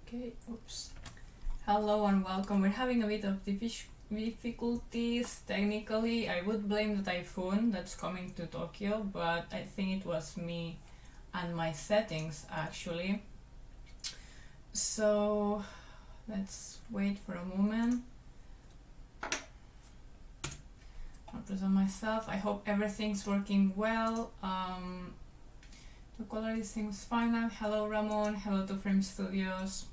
Okay, oops. Hello and welcome. We're having a bit of difficulties technically. I would blame the typhoon that's coming to Tokyo, but I think it was me and my settings actually. So let's wait for a moment. I'll present myself. I hope everything's working well. The quality seems fine now. Hello Ramon, hello to Frame Studios.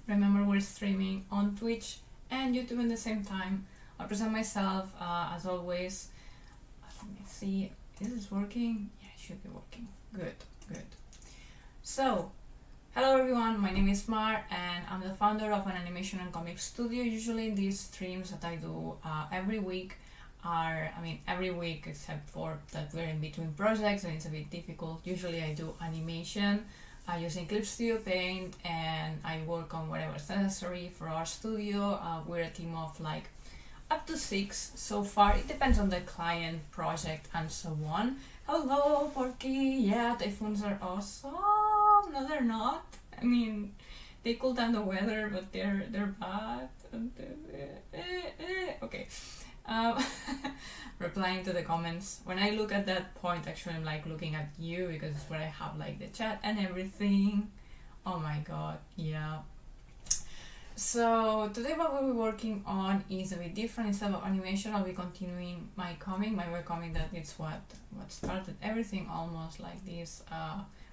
Remember, we're streaming on Twitch and YouTube at the same time. I'll present myself as always. Let me see, is this working? Yeah, it should be working. Good. So, hello everyone, my name is Mar and I'm the founder of an animation and comic studio. Usually these streams that I do every week are, every week except for that we're in between projects and it's a bit difficult. Usually I do animation using Clip Studio Paint, and I work on whatever's necessary for our studio. We're a team of like up to 6 so far. It depends on the client, project, and so on. Hello, Porky! Yeah, typhoons are awesome! No, they're not. They cool down the weather, but they're bad. Okay. Replying to the comments. When I look at that point, actually I'm like looking at you because it's where I have like the chat and everything. Oh my god, yeah. So today what we'll be working on is a bit different. Instead of animation, I'll be continuing my webcomic that it's what started everything, almost like this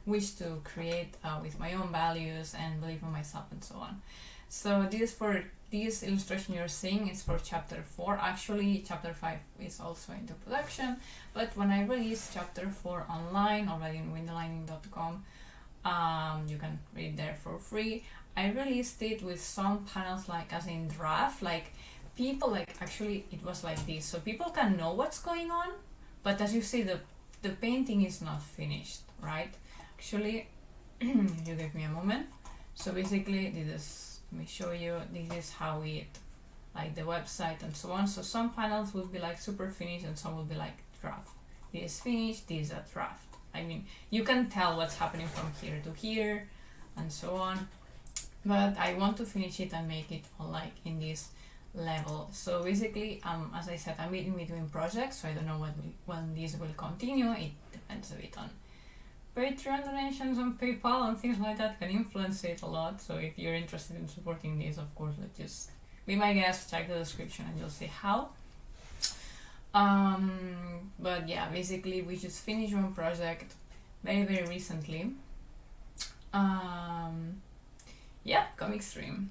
wish to create with my own values and believe in myself and so on. So this illustration you're seeing is for chapter 4. Actually, chapter 5 is also into production, but when I release chapter 4 online, already in windowlining.com, you can read there for free. I released it with some panels like as in draft, like people actually it was like this, so people can know what's going on, but as you see the painting is not finished, right? Actually, you give me a moment. So basically let me show you, this is how it, like the website and so on. So some panels will be like super finished and some will be like draft. This is finished, this is a draft. You can tell what's happening from here to here and so on. But I want to finish it and make it all like in this level. So basically, as I said, I'm in between projects, so I don't know when this will continue. It depends a bit on Patreon donations on PayPal and things like that can influence it a lot. So if you're interested in supporting this, of course, just be my guest, check the description and you'll see how. But yeah, basically we just finished one project very recently. Comic stream.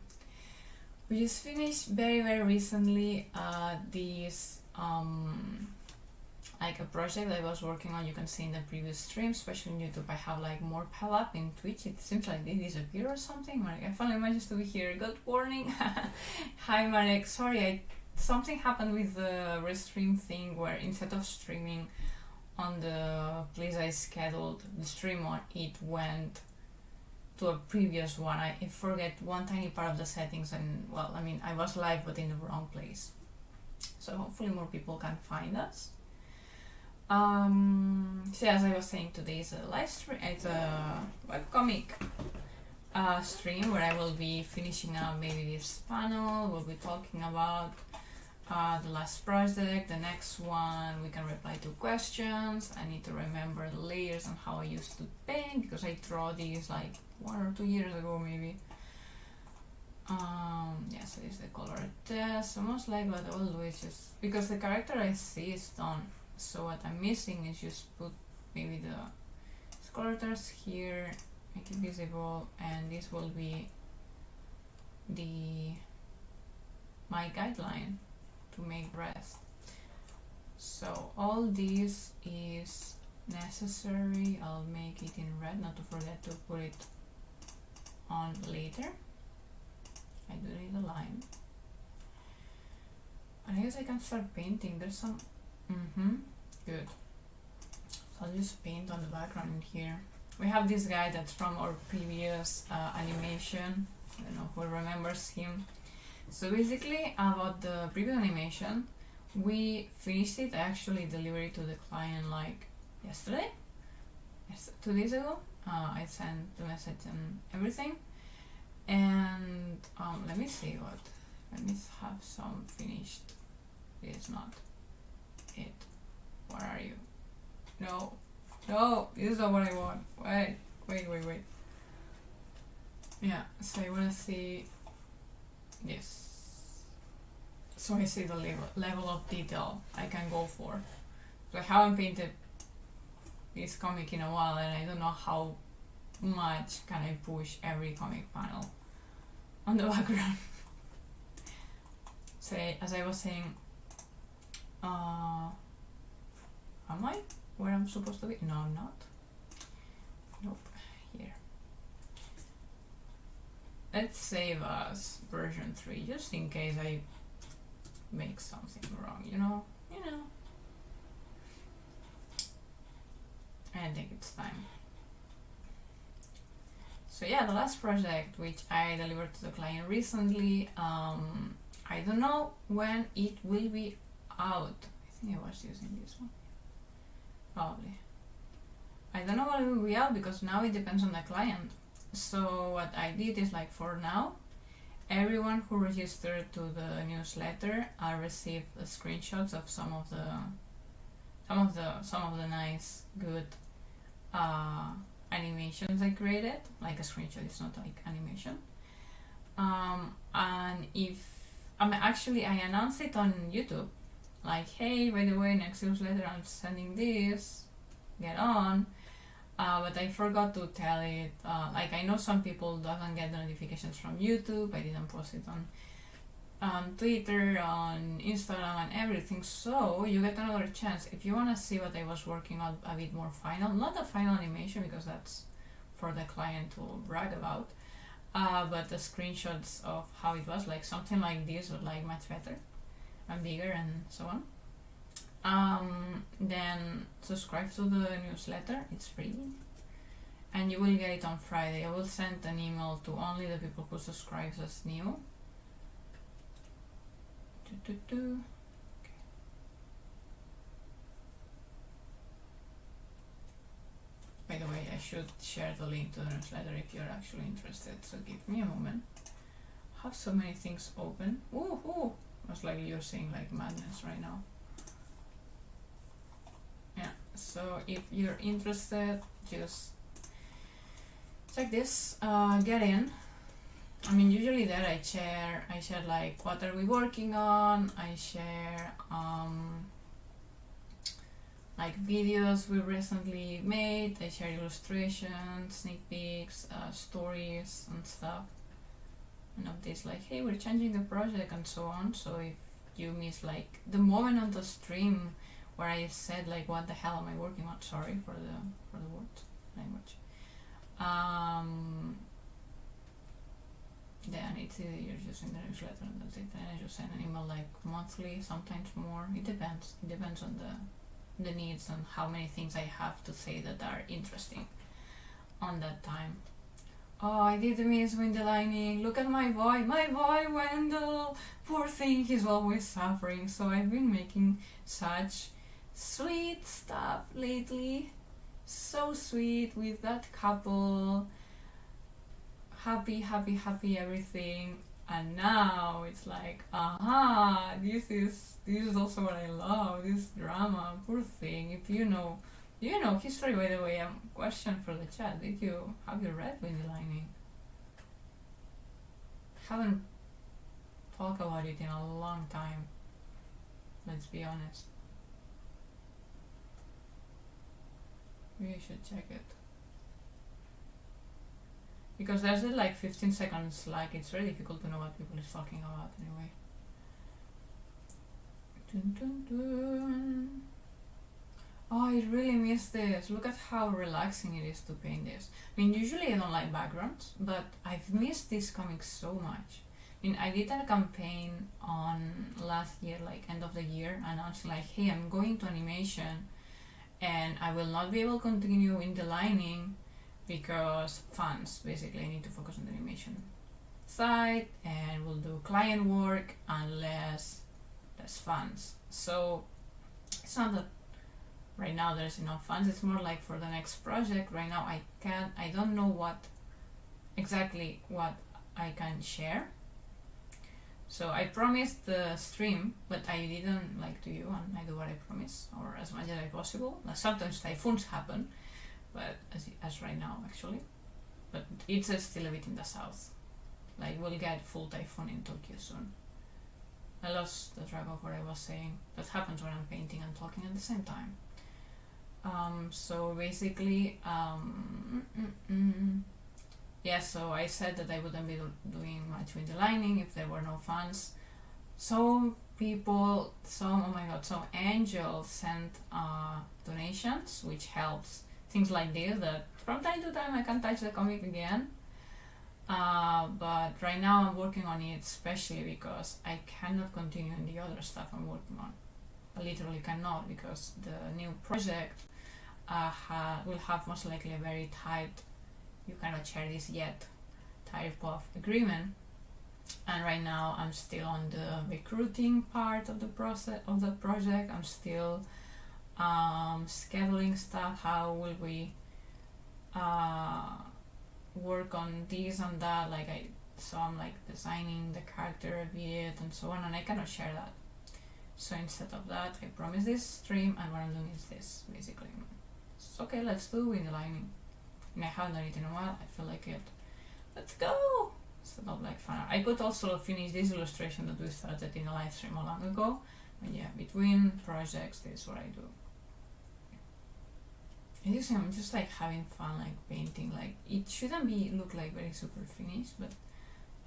We just finished very recently this like a project I was working on. You can see in the previous stream, especially on YouTube, I have like more pile up. In Twitch it seems like they disappear or something. Like, I finally managed to be here. Good morning. Hi Marek, sorry, something happened with the restream thing where instead of streaming on the place I scheduled the stream on, it went to a previous one. I forget one tiny part of the settings, and well, I was live but in the wrong place. So hopefully more people can find us. So as I was saying, today is a live stream. It's a webcomic stream where I will be finishing up maybe this panel. We'll be talking about the last project, the next one. We can reply to questions. I need to remember the layers and how I used to paint because I draw these like 1 or 2 years ago maybe. So this is the color test. Almost like what I will do is just because the character I see is done. So what I'm missing is just put maybe the color test here, make it visible, and this will be my guideline to make rest. So all this is necessary. I'll make it in red, not to forget to put it on later. I do need a line. I guess I can start painting. There's some good. So I'll just paint on the background in here. We have this guy that's from our previous animation. I don't know who remembers him. So basically about the previous animation, we finished it. I actually delivered it to the client like yesterday? Yes, 2 days ago. I sent the message and everything. And let me see what. Let me have some finished. This is not it. Where are you? No, no, this is not what I want. Wait. Yeah, so I wanna see this. So I see the level of detail I can go for. So I haven't painted this comic in a while, and I don't know how much can I push every comic panel on the background. So as I was saying, am I where I'm supposed to be? No, I'm not. Nope, here. Let's save as version 3, just in case I make something wrong, you know? And take its time. So yeah, the last project which I delivered to the client recently, I don't know when it will be out. I think I was using this one. Probably. I don't know when it will be out because now it depends on the client. So what I did is, like, for now, everyone who registered to the newsletter received screenshots of some of the nice, good animations I created. Like a screenshot, it's not like animation. And I announced it on YouTube, like, hey, by the way, next newsletter I'm sending this, get on. But I forgot to tell it. Like, I know some people doesn't get the notifications from YouTube. I didn't post it on Twitter, on Instagram, and everything. So you get another chance if you wanna see what I was working on a bit more final. Not the final animation because that's for the client to brag about. But the screenshots of how it was, like something like this, but like much better and bigger and so on. Then subscribe to the newsletter, it's free, and you will get it on Friday. I will send an email to only the people who subscribe as new. Okay. By the way, I should share the link to the newsletter if you're actually interested, so give me a moment. I have so many things open. Ooh. It's like you're seeing like madness right now. Yeah, so if you're interested, just check this, get in. I mean, usually there I share like what are we working on, I share like videos we recently made, I share illustrations, sneak peeks, stories and stuff. And updates like, hey, we're changing the project and so on. So if you miss like the moment on the stream where I said like, what the hell am I working on? Sorry for the word language. Then it's either you're just in the newsletter and that's it. And I just send an email like monthly, sometimes more. It depends. It depends on the needs and how many things I have to say that are interesting on that time. Oh, I did miss Wendelining. Look at my boy, Wendell. Poor thing, he's always suffering. So I've been making such sweet stuff lately. So sweet with that couple. Happy, everything. And now it's like, this is also what I love, this drama. Poor thing. If you know history, by the way, question for the chat. Have you read Wendelining? Haven't talked about it in a long time. Let's be honest. Maybe you should check it. Because there's like 15 seconds lag. It's very difficult to know what people is talking about anyway. Dun, dun, dun. Oh, I really miss this. Look at how relaxing it is to paint this. I mean, usually I don't like backgrounds, but I've missed this comic so much. I mean, I did a campaign on last year, like end of the year, announcing like, hey, I'm going to animation and I will not be able to continue in the lining because funds, basically I need to focus on the animation side and we'll do client work and less funds. So it's not that right now there's enough funds, it's more like for the next project. Right now I don't know exactly what I can share. So I promised the stream, but I didn't like to you, and I do what I promise, or as much as I possible. Like, sometimes typhoons happen, but as right now actually, but it's still a bit in the south. Like, we'll get full typhoon in Tokyo soon. I lost the track of what I was saying. That happens when I'm painting and talking at the same time. So basically, yeah, so I said that I wouldn't be doing much with the lining if there were no fans. Some people, oh my god, some angels sent donations, which helps things like this, that from time to time I can touch the comic again. But right now I'm working on it, especially because I cannot continue in the other stuff I'm working on. I literally cannot, because the new project will have most likely a very tight, you cannot share this yet, type of agreement. And right now I'm still on the recruiting part of the process of the project. I'm still scheduling stuff. How will we work on this and that? Like, so I'm like designing the character a bit and so on, and I cannot share that. So instead of that, I promise this stream, and what I'm doing is this, basically. So, okay, let's do with the lining. And I haven't done it in a while. I feel like it. Let's go! So not like fun. I could also finish this illustration that we started in a live stream a long ago. But yeah, between projects, this is what I do. I'm just like having fun, like painting. Like, it shouldn't look like very super finished, but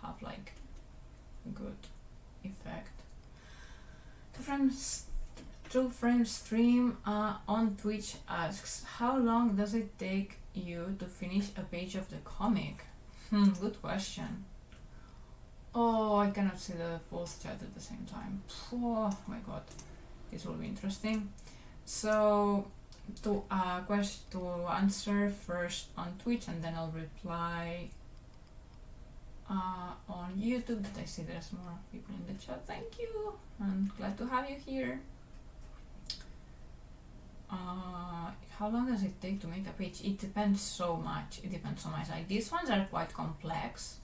have like a good effect. True Frame Stream on Twitch asks, how long does it take you to finish a page of the comic? Good question. Oh, I cannot see the both chat at the same time. Oh my god, this will be interesting. So to answer first on Twitch, and then I'll reply on YouTube. That I see there's more people in the chat. Thank you. I'm glad to have you here. How long does it take to make a page? It depends so much. Like, these ones are quite complex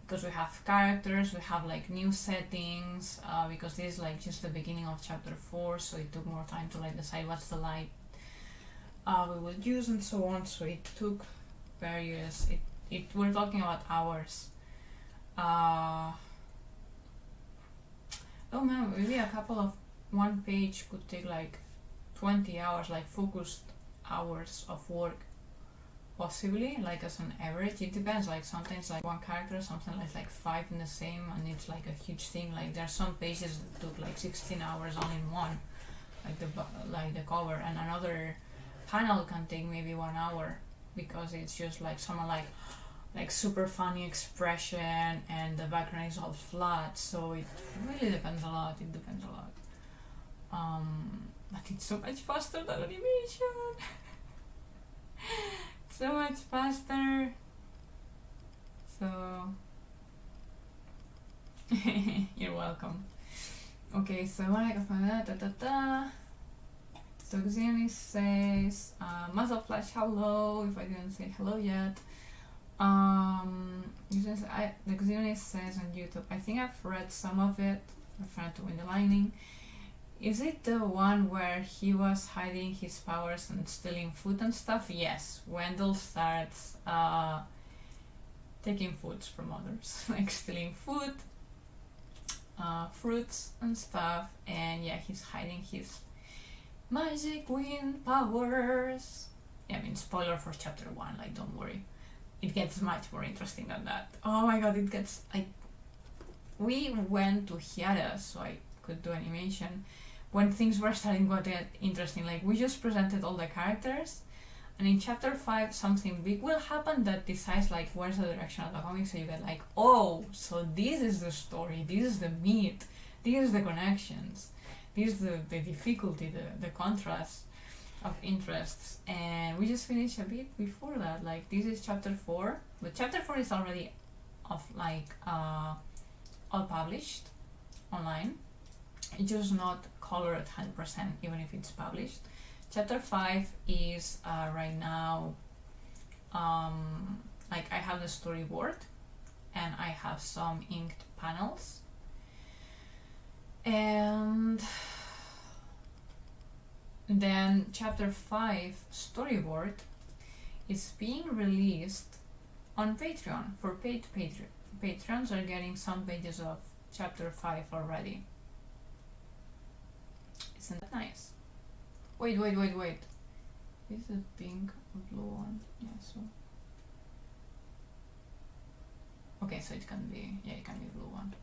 because we have characters, we have like new settings, because this is like just the beginning of chapter 4, so it took more time to like decide what's the light we will use and so on. So it took various, we're talking about hours. Oh man, maybe a couple of one page could take like 20 hours, like focused hours of work, possibly, like as an average. It depends, like sometimes like one character, something like 5 in the same, and it's like a huge thing. Like there are some pages that took like 16 hours all in one, like the cover, and another panel can take maybe 1 hour, because it's just like someone like super funny expression and the background is all flat. So it really depends a lot. But it's so much faster than animation. So much faster. So you're welcome. Okay, so what I got from that, Toxionis says, Muzzle Flash, hello, if I didn't say hello yet. Toxionis says on YouTube, I think I've read some of it, referring to In the Lining. Is it the one where he was hiding his powers and stealing food and stuff? Yes, Wendell starts taking foods from others, like stealing food, fruits and stuff, and yeah, he's hiding his magic wind powers. Yeah, I mean, spoiler for chapter 1, like, don't worry. It gets much more interesting than that. Oh my god, it gets, we went to Hiara, so I could do animation, when things were starting to get interesting. Like, we just presented all the characters, and in chapter 5 something big will happen that decides like where's the direction of the comic. So you get like, oh, so this is the story, this is the meat, this is the connections, this is the difficulty, the contrast of interests. And we just finished a bit before that. Like, this is chapter 4, but chapter 4 is already all published online. It's just not colored 100%, even if it's published. Chapter 5 is right now, like, I have the storyboard, and I have some inked panels. And then chapter 5 storyboard is being released on Patreon for paid patrons are getting some pages of chapter 5 already. Isn't that nice? Wait. Is it pink or blue one? Yeah, so. Okay, so it can be, yeah, it can be blue one.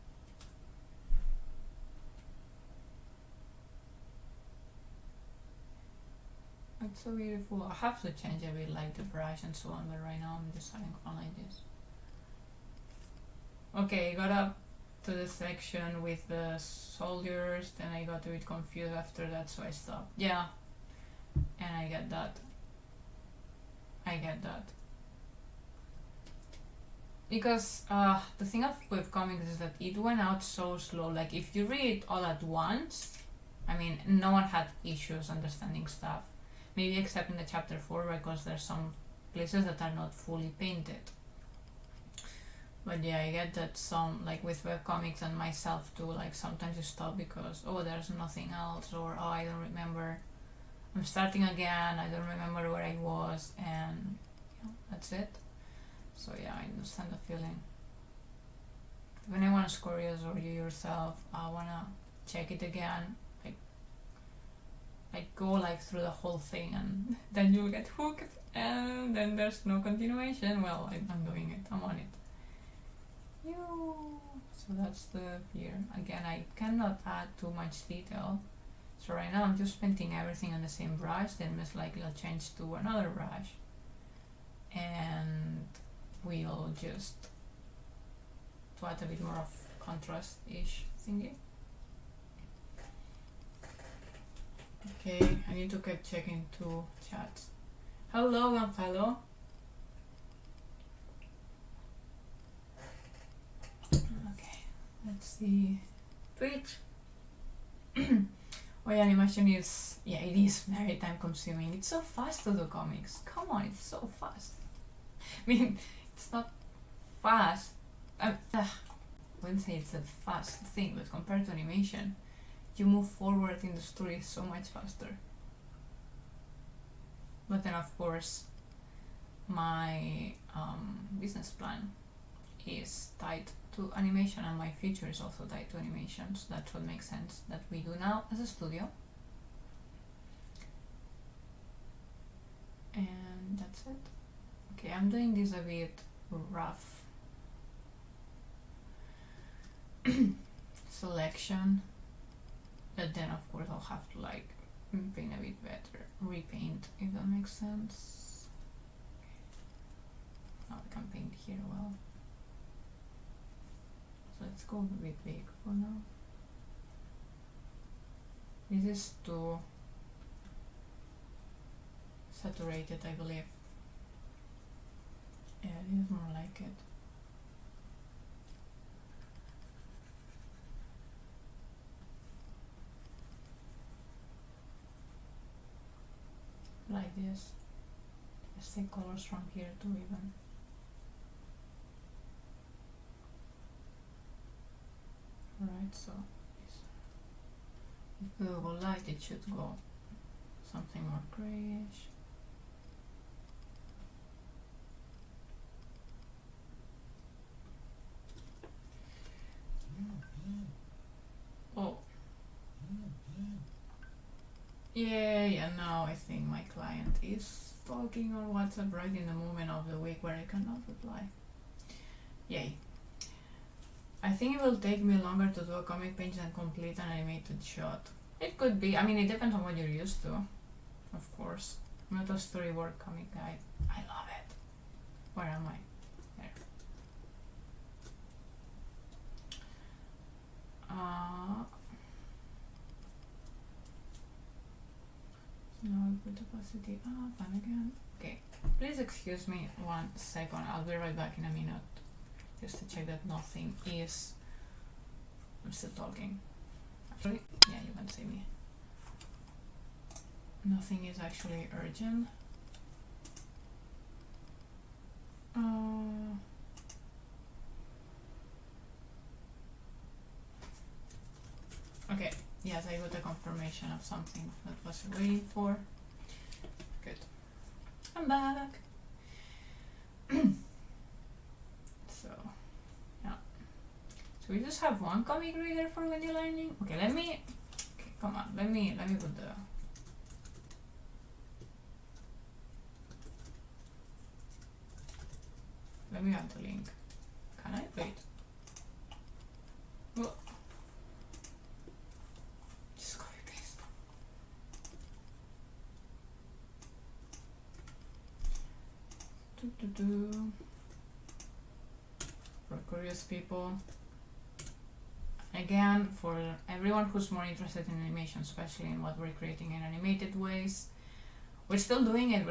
It's so beautiful. I have to change a bit like the brush and so on, but right now I'm just having fun like this. Okay, got up to the section with the soldiers, then I got a bit confused after that, so I stopped. Yeah, and I get that. Because the thing of webcomics is that it went out so slow. Like if you read it all at once, I mean, no one had issues understanding stuff. Maybe except in the chapter 4 because there's some places that are not fully painted. But yeah, I get that some, like with webcomics and myself too, like sometimes you stop because, oh, there's nothing else, or oh, I don't remember, I'm starting again, I don't remember where I was, and you know, that's it. So yeah, I understand the feeling. When anyone is curious or you yourself wanna check it again, like go like through the whole thing and then you'll get hooked and then there's no continuation. Well, I'm doing it, I'm on it. So that's the here. Again, I cannot add too much detail. So right now I'm just painting everything on the same brush, then most likely I'll change to another brush. And we'll just to add a bit more of contrast-ish thingy. Okay, I need to keep checking two chats. Hello, Gonzalo. Okay, let's see. Twitch. Oh yeah, animation is, yeah, it is very time consuming. It's so fast to do comics. Come on, it's so fast. I mean, it's not fast. I wouldn't say it's a fast thing, but compared to animation, you move forward in the story so much faster. But then of course my business plan is tied to animation and my future is also tied to animation, so that's what makes sense that we do now as a studio. And that's it. Okay, I'm doing this a bit rough selection, but then of course I'll have to like paint a bit better, repaint, if that makes sense. Okay. Now I can paint here well. So let's go a bit big for now. This is too saturated, I believe. Yeah, this is more like it. Like this. Let's take colors from here too even. Alright, so if we go light, it should go something more grayish. Oh. Yeah, now I think my client is talking on WhatsApp right in the moment of the week where I cannot reply. Yay. I think it will take me longer to do a comic page than complete an animated shot. It could be, I mean it depends on what you're used to, of course. I'm not a storyboard comic guy. I love it. Where am I? There. So now I put opacity up and again. Okay, please excuse me 1 second. I'll be right back in a minute. Just to check that nothing is... I'm still talking. Actually, yeah, you can see me. Nothing is actually urgent. animation of something that was waiting for. Good. I'm back. So, yeah. So we just have one comic reader for Wendy Lining. Okay, let me. Okay, come on. Let me put the. Let me add the link. Can I? Wait. Oh. Just copy paste. For curious people. Again, for everyone who's more interested in animation, especially in what we're creating in animated ways, we're still doing it.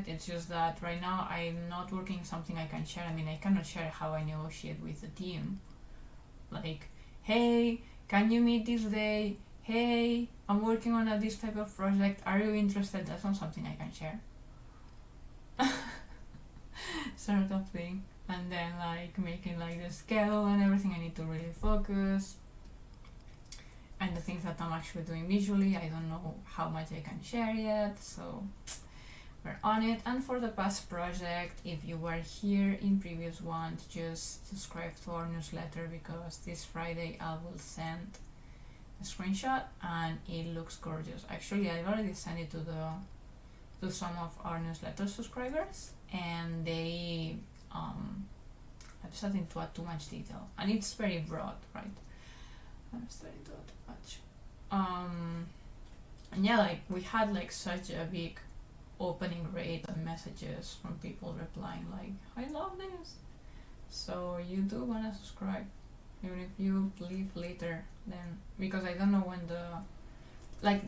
It's just that right now I'm not working something I can share. I mean, I cannot share how I negotiate with the team. Like, hey, can you meet this day? Hey, I'm working on this type of project. Are you interested? That's not something I can share. Sort of thing. And then like making like the schedule and everything, I need to really focus. And the things that I'm actually doing visually, I don't know how much I can share yet, so we're on it. And for the past project, if you were here in previous ones, just subscribe to our newsletter, because this Friday I will send a screenshot and it looks gorgeous. Actually, I've already sent it to some of our newsletter subscribers, and they I'm starting to add too much detail, and it's very broad, right? I'm starting to add too much. And yeah, like we had like such a big opening rate of messages from people replying like, I love this. So you do wanna subscribe, even if you leave later, then, because I don't know when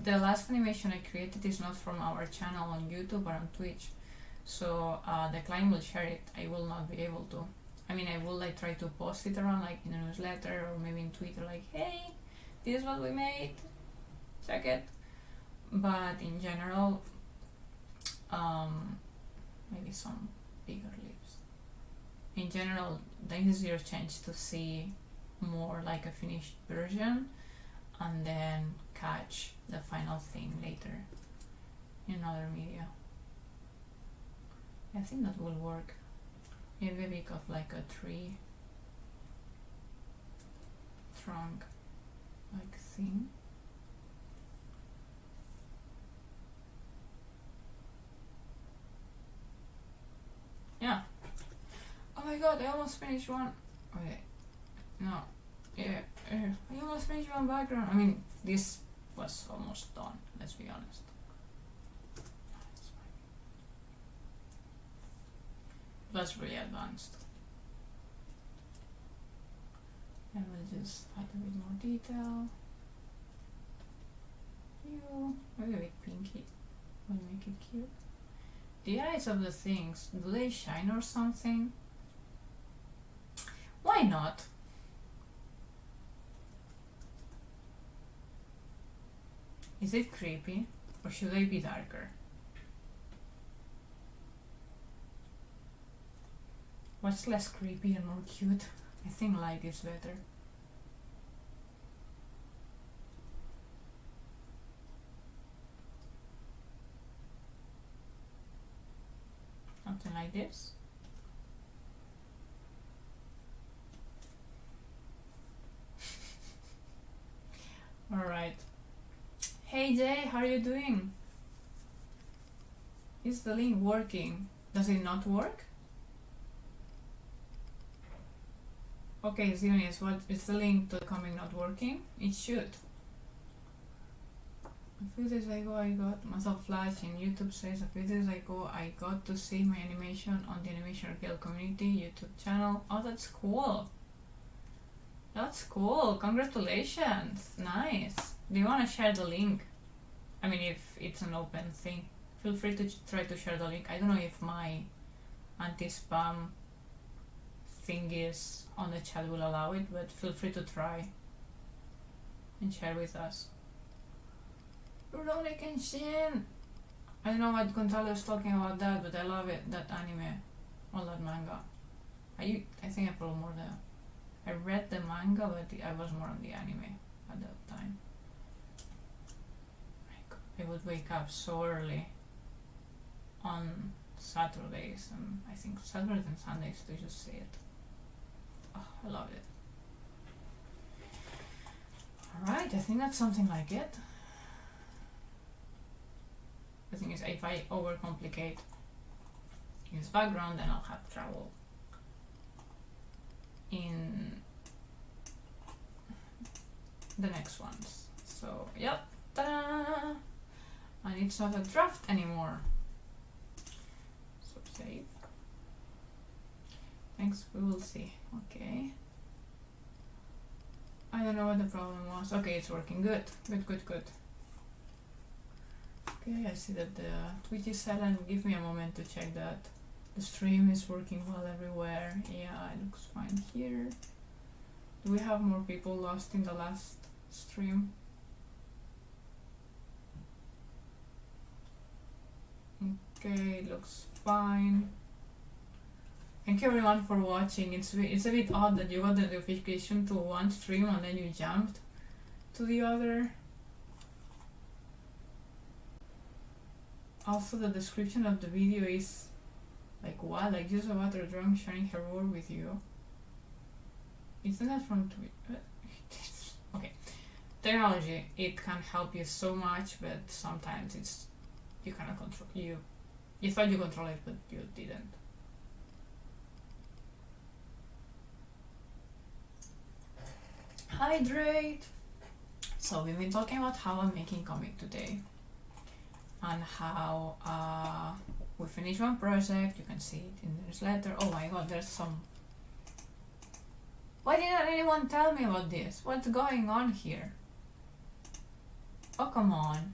the last animation I created is not from our channel on YouTube or on Twitch. So the client will share it. I will not be able to. I mean, I will like try to post it around like in a newsletter or maybe in Twitter, like, hey, this is what we made, check it. But in general, maybe some bigger leaves. In general, this is your chance to see more like a finished version, and then catch the final thing later in other media. I think that will work. Maybe a bit of like a tree trunk like thing. Yeah. Oh my god, I almost finished one. Okay. No. Yeah. I almost finished one background. I mean, this was almost done, let's be honest. That's really advanced. And we'll just add a bit more detail. Maybe a bit pinky. Will make it cute. The eyes of the things, do they shine or something? Why not? Is it creepy? Or should they be darker? What's less creepy and more cute? I think light is better. Something like this. Alright. Hey Jay, how are you doing? Is the link working? Does it not work? Okay, Zionius, what is the link to the comic not working? It should. A few days ago I got myself flash in YouTube says a few days ago I got to see my animation on the Animation Girl Community YouTube channel. Oh, that's cool. That's cool. Congratulations. Nice. Do you want to share the link? I mean, if it's an open thing, feel free to try to share the link. I don't know if my anti-spam thing is on the chat will allow it, but feel free to try and share with us. Rurouni Kenshin! I don't know what Gonzalo is talking about that, but I love it, that anime, or that manga. I think I follow more I read the manga, but I was more on the anime at that time. would wake up so early on Saturdays, and I think Saturdays and Sundays to just see it. Oh, I love it. Alright, I think that's something like it. The thing is, if I overcomplicate his background, then I'll have trouble in the next ones. So, yep, ta-da! And it's not a draft anymore. So save. Thanks, we will see. Okay. I don't know what the problem was. Okay, it's working. Good, good, good, good. Okay, I see that the Twitch is silent. Give me a moment to check that the stream is working well everywhere. Yeah, it looks fine here. Do we have more people lost in the last stream? Okay, it looks fine. Thank you everyone for watching. It's a bit odd that you got the notification to one stream and then you jumped to the other. Also, the description of the video is like what? Like just a water drum sharing her world with you. Isn't that from Twitter? Okay. Technology, it can help you so much, but sometimes it's you cannot control. You thought you controlled it, but you didn't. Hydrate. So we've been talking about how I'm making comic today, and how we finished one project. You can see it in the newsletter. Oh my god, there's some. Why didn't anyone tell me about this? What's going on here? Oh, come on.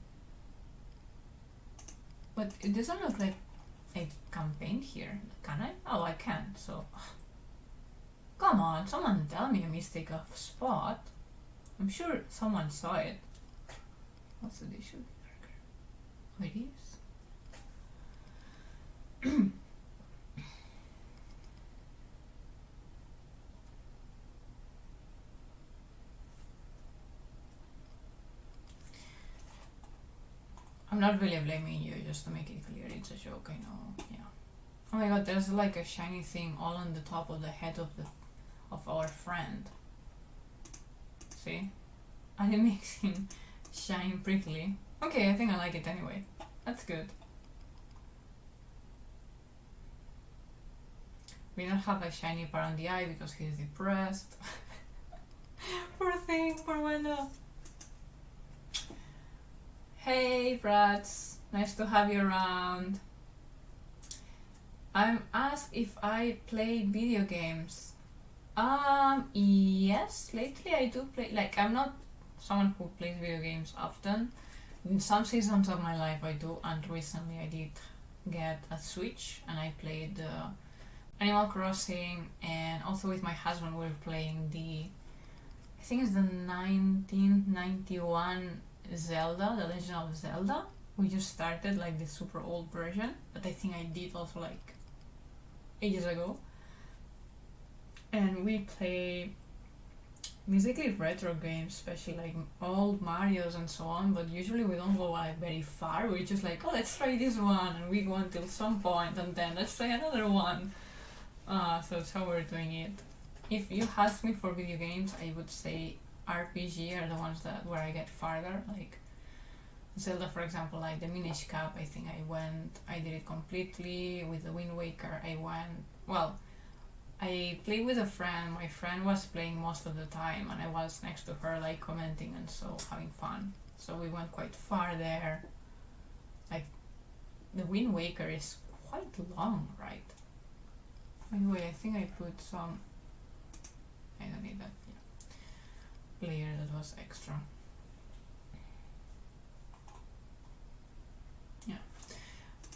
But it doesn't look like I can paint here, can I? Oh, I can, so... Come on, someone tell me a mistake of spot. I'm sure someone saw it. Also, they should be darker. Oh, it is? I'm not really blaming you, just to make it clear, it's a joke, I know, yeah. Oh my god, there's like a shiny thing all on the top of the head of our friend. See? And it makes him shine prickly. Okay, I think I like it anyway. That's good. We don't have a shiny part on the eye because he's depressed. Poor thing, poor Wendell. Hey brats, nice to have you around. I'm asked if I play video games. Yes, lately I do play, like I'm not someone who plays video games often. In some seasons of my life I do, and recently I did get a Switch and I played Animal Crossing, and also with my husband we were playing I think it's the 1991 Zelda, The Legend of Zelda. We just started like the super old version, but I think I did also like ages ago. And we play basically retro games, especially like old Marios and so on, but usually we don't go like very far. We're just like, oh, let's try this one, and we go until some point, and then let's try another one. So that's how we're doing it. If you ask me for video games, I would say RPG are the ones where I get farther, like Zelda, for example, like the Minish Cap, I think I did it completely. With the Wind Waker, I played with a friend. My friend was playing most of the time, and I was next to her, like commenting and so having fun. So we went quite far there. Like the Wind Waker is quite long, right? Anyway, I think I put some. I don't need that. Yeah. Layer that was extra. Yeah.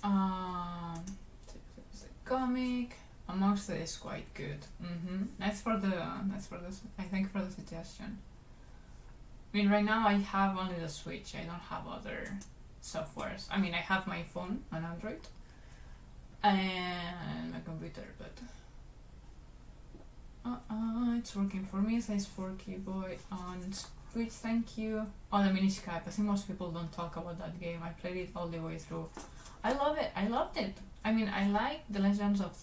The comic. Amongst it is quite good. That's for the. I think for the suggestion. I mean, right now I have only the Switch. I don't have other softwares. I mean, I have my phone on Android and my computer, but it's working for me. Size 4 keyboard on Twitch, thank you. Oh, the Minish Cap. I think most people don't talk about that game. I played it all the way through. I love it. I loved it. I mean, I like the Legends of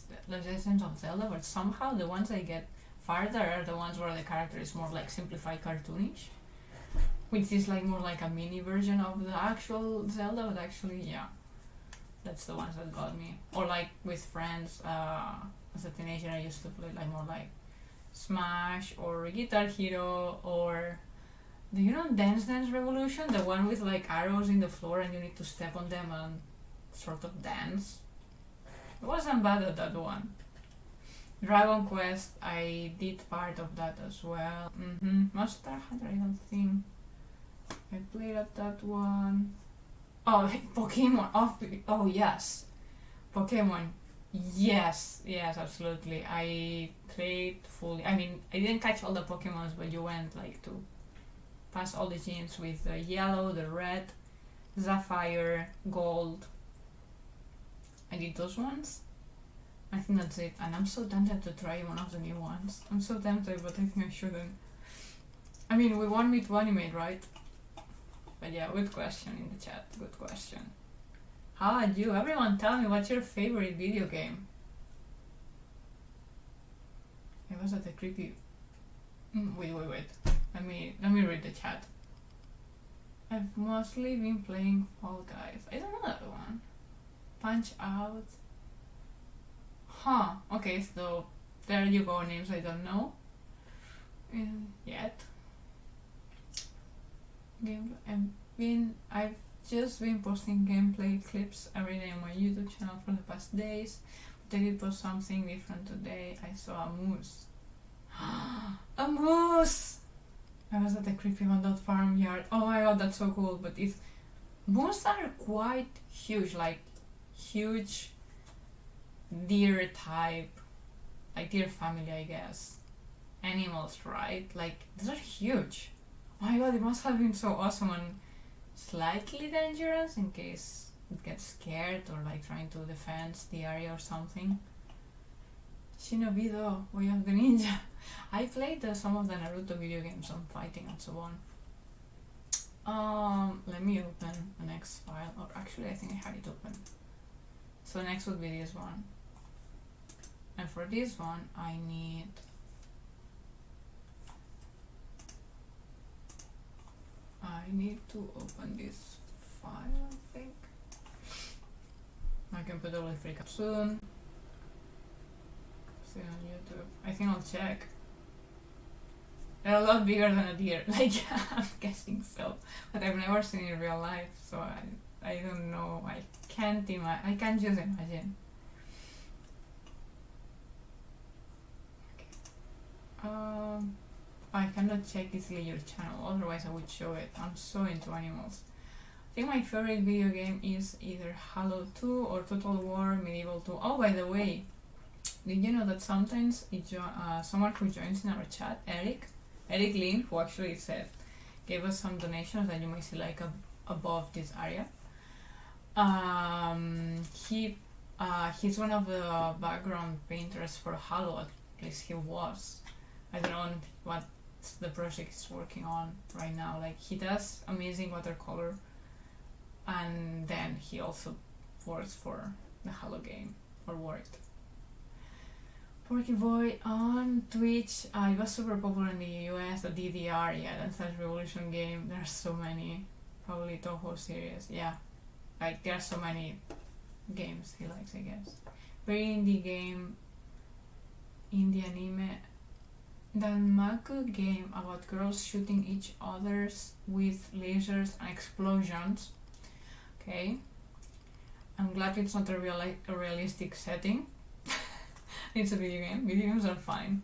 Zelda, but somehow the ones I get farther are the ones where the character is more like simplified cartoonish, which is like more like a mini version of the actual Zelda. But actually, yeah, that's the ones that got me. Or like with friends. As a teenager, I used to play like more like Smash or Guitar Hero or. Do you know Dance Dance Revolution? The one with like arrows in the floor and you need to step on them and sort of dance. It wasn't bad at that one. Dragon Quest, I did part of that as well. Monster Hunter, I don't think I played at that one. Oh, like Pokemon. Oh yes, Pokemon. Yes, absolutely. I played fully. I mean, I didn't catch all the Pokemons, but you went like to pass all the gyms with the yellow, the red, sapphire, gold. I did those ones. I think that's it. And I'm so tempted to try one of the new ones. I'm so tempted, but I think I shouldn't. I mean, we want me to animate, right? But yeah, good question in the chat. Good question. How are you? Everyone tell me, what's your favorite video game? It was at a creepy... Wait. Let me read the chat. I've mostly been playing Fall Guys. I don't know that one. Punch Out. Huh. Okay, so there you go, names I don't know. Yet. I've just been posting gameplay clips every day on my YouTube channel for the past days. But I did post something different today. I saw a moose. A moose! I was at the creepy one farmyard. Oh my god, that's so cool. But moose are quite huge, like huge deer type, like deer family, I guess. Animals, right? Like, these are huge. Oh my god, it must have been so awesome and slightly dangerous in case it gets scared or like trying to defend the area or something. Shinobido, Way of the Ninja. I played some of the Naruto video games on fighting and so on. Let me open the next file. Or actually, I think I had it open. So next would be this one. And for this one, I need... to open this file, I think. My computer will freak out soon. See on YouTube. I think I'll check. They're a lot bigger than a deer. Like, I'm guessing so. But I've never seen it in real life, so I don't know. I can't just imagine. Okay. I cannot check easily your channel, otherwise I would show it. I'm so into animals. I think my favorite video game is either Halo 2 or Total War Medieval 2. Oh, by the way, did you know that sometimes someone who joins in our chat, Eric Lin, who actually gave us some donations that you may see like above this area. He's one of the background painters for Halo, at least he was. I don't know what the project is working on right now. Like, he does amazing watercolor, and then he also works for the Halo game, or worked. Porky Boy on Twitch. It was super popular in the US, the DDR, yeah, that's that Revolution game. There are so many. Probably Toho series, yeah. Like, there are so many games he likes, I guess. Very indie game, indie anime. The Maku game about girls shooting each others with lasers and explosions. Okay. I'm glad it's not a realistic setting. It's a video game. Video games are fine.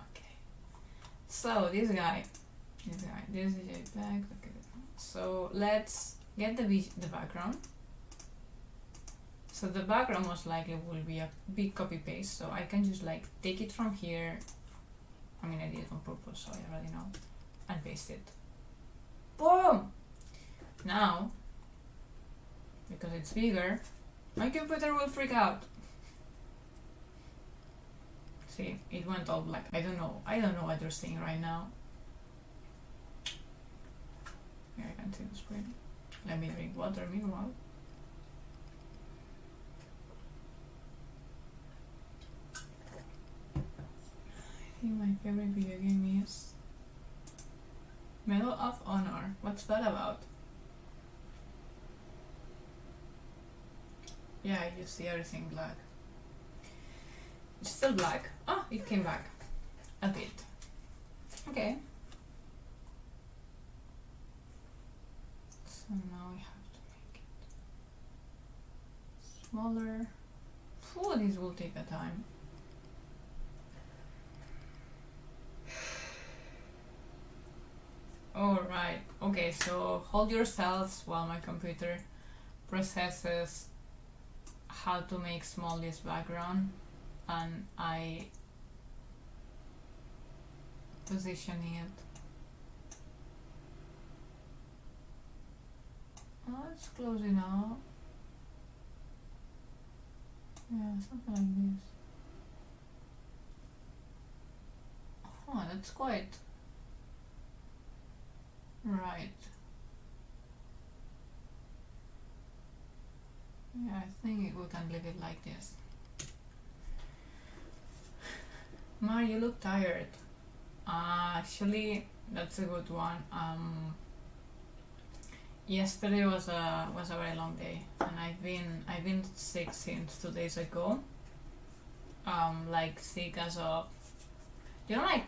Okay. So this guy, this is JPEG. Okay. So let's get the background. So the background most likely will be a big copy paste. So I can just like take it from here. I mean, I did it on purpose, so I already know, and paste it. Boom! Now, because it's bigger, my computer will freak out. See, it went all black. I don't know what you're seeing right now. in the screen. Let me drink water meanwhile. I think my favorite video game is Medal of Honor. What's that about? Yeah, you see everything black. It's still black. Oh, it came back a bit. Okay. So now we have to make it smaller. Oh, this will take a time. Alright, okay, so hold yourselves while my computer processes how to make small this background, and I position it. Oh, it's close enough. Yeah, something like this. Oh, that's quite right. Yeah, I think we can leave it like this. Maru, you look tired. Actually, that's a good one. Yesterday was a very long day, and I've been sick since 2 days ago. Like sick as of, you know, like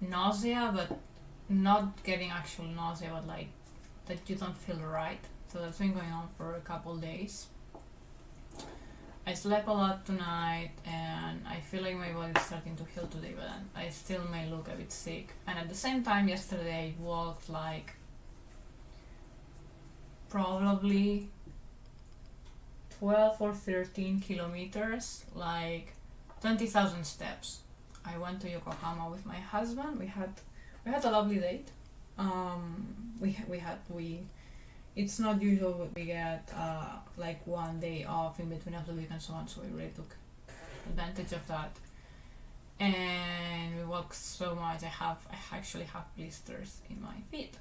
nausea, but not getting actual nausea, but like that you don't feel right. So that's been going on for a couple days. I slept a lot tonight, and I feel like my body is starting to heal today, but I still may look a bit sick. And at the same time, yesterday I walked like probably 12 or 13 kilometers, like 20,000 steps. I went to Yokohama with my husband. We had a lovely date. It's not usual we get like one day off in between of the week and so on, so we really took advantage of that. And we walked so much. I actually have blisters in my feet.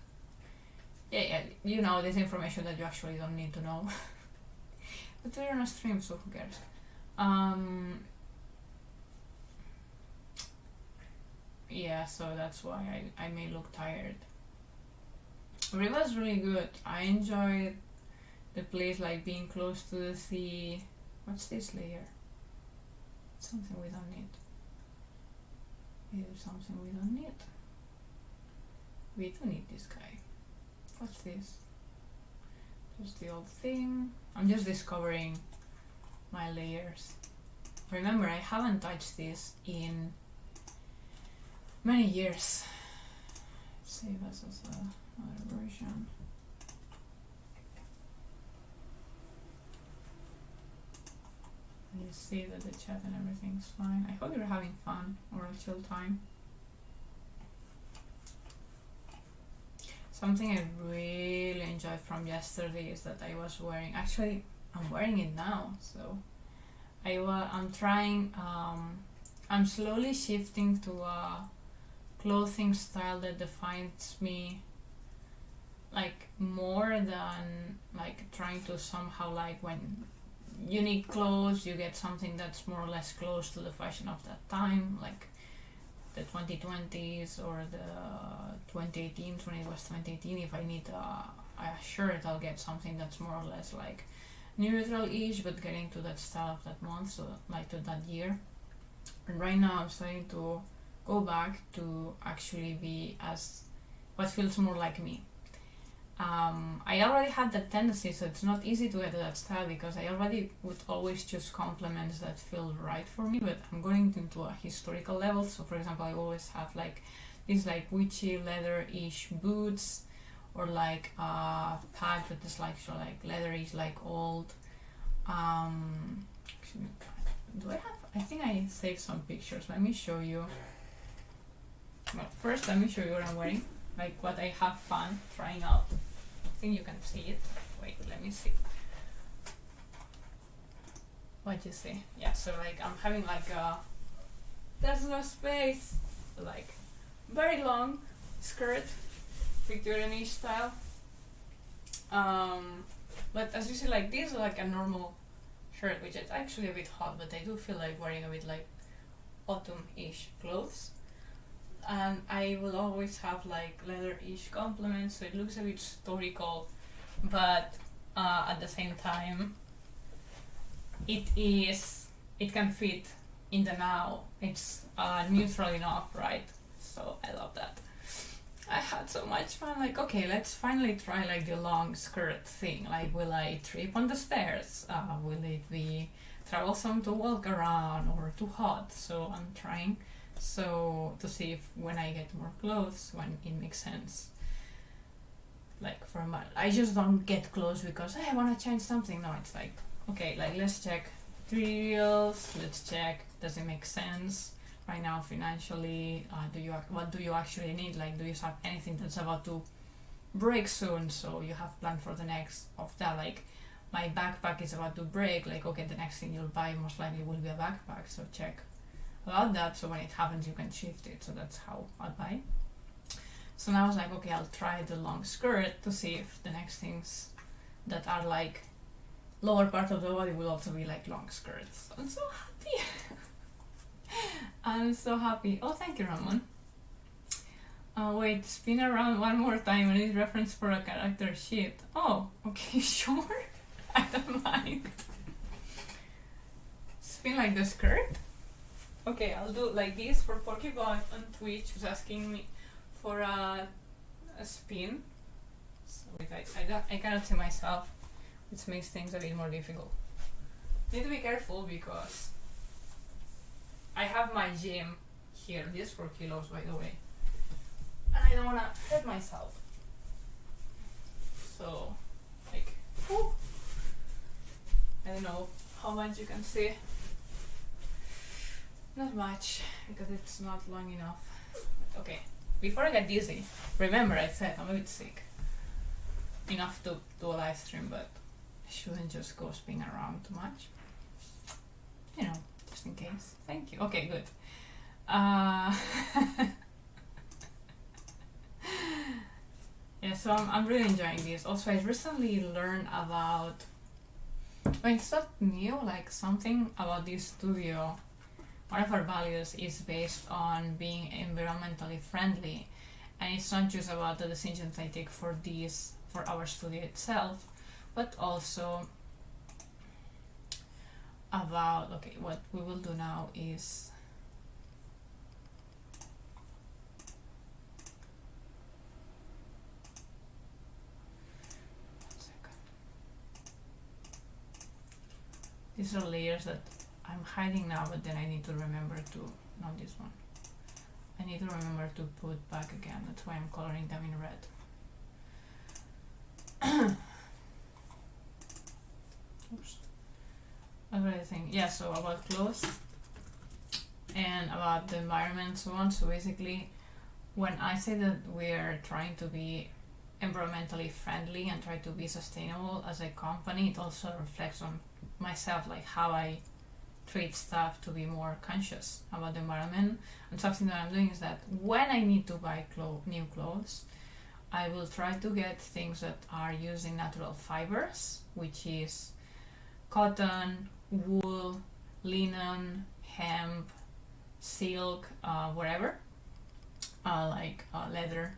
Yeah, you know, this information that you actually don't need to know. But we're on a stream, so who cares? Yeah, so that's why I may look tired. It was really good. I enjoyed the place, like being close to the sea. What's this layer? Something we don't need. Here's something we don't need. We do need this guy. What's this? Just the old thing. I'm just discovering my layers. Remember, I haven't touched this in many years. Save us as another version. You see that the chat and everything's fine. I hope you're having fun or a chill time. Something I really enjoyed from yesterday is that I was wearing, actually I'm wearing it now, so I'm trying, I'm slowly shifting to a clothing style that defines me like more than like trying to somehow, like when you need clothes you get something that's more or less close to the fashion of that time, like the 2020s or the 2018s when it was 2018. If I need a shirt, I'll get something that's more or less like neutral-ish but getting to that style of that month, so like to that year. And right now I'm starting to go back to actually be as what feels more like me. I already had that tendency, so it's not easy to get to that style because I already would always choose complements that feel right for me, but I'm going into a historical level. So for example, I always have like these like witchy leather-ish boots, or like a pack that is like so like leather-ish, like old. Actually, do I have? I think I saved some pictures. Let me show you. Well, first let me show you what I'm wearing, like what I have fun trying out. I think you can see it. Wait, let me see. What you see? Yeah, so like I'm having like there's no space, like very long skirt, Victorian-ish style, But as you see, like this is like a normal shirt, which is actually a bit hot, but I do feel like wearing a bit like autumn-ish clothes. And I will always have like leather-ish complements, so it looks a bit historical, but at the same time, it can fit in the now. It's neutral enough, right? So I love that. I had so much fun. Like, okay, let's finally try like the long skirt thing. Like, will I trip on the stairs? Will it be troublesome to walk around or too hot? So I'm trying. So to see if when I get more clothes, when it makes sense. Like I just don't get clothes because hey, I want to change something. No, it's like, okay, like let's check materials. Let's check, does it make sense right now financially? What do you actually need? Like, do you have anything that's about to break soon? So you have planned for the next of that. Like, my backpack is about to break. Like, okay, the next thing you'll buy most likely will be a backpack. So check about that. So when it happens, you can shift it. So that's how I buy. So now I was like, okay, I'll try the long skirt to see if the next things that are like lower part of the body will also be like long skirts. I'm so happy. I'm so happy. Oh, thank you, Ramon. Wait, spin around one more time. I need reference for a character sheet. Oh, okay, sure. I don't mind. Spin like the skirt? Okay, I'll do like this for Pokeboy on Twitch, who's asking me for a spin. So wait, I cannot see myself, which makes things a bit more difficult. Need to be careful because I have my gym here. This is 4 kilos, by the way, and I don't want to hurt myself. So, like, whew. I don't know how much you can see. Not much, because it's not long enough. But okay, before I get dizzy, remember I said I'm a bit sick. Enough to do a live stream, but I shouldn't just go spinning around too much. You know, just in case. Thank you. Okay, good. Yeah, so I'm really enjoying this. Also, I recently learned about, well, it's not new, like something about this studio. One of our values is based on being environmentally friendly, and it's not just about the decisions I take for our studio itself, but also about, okay, what we will do now is these are layers that I'm hiding now, but then I need to remember to, not this one. I need to remember to put back again. That's why I'm coloring them in red. Oops. Another thing. Yeah, so about clothes and about the environment and so on. So basically, when I say that we're trying to be environmentally friendly and try to be sustainable as a company, it also reflects on myself, like how I treat stuff to be more conscious about the environment. And something that I'm doing is that when I need to buy new clothes, I will try to get things that are using natural fibers, which is cotton, wool, linen, hemp, silk, whatever, like leather,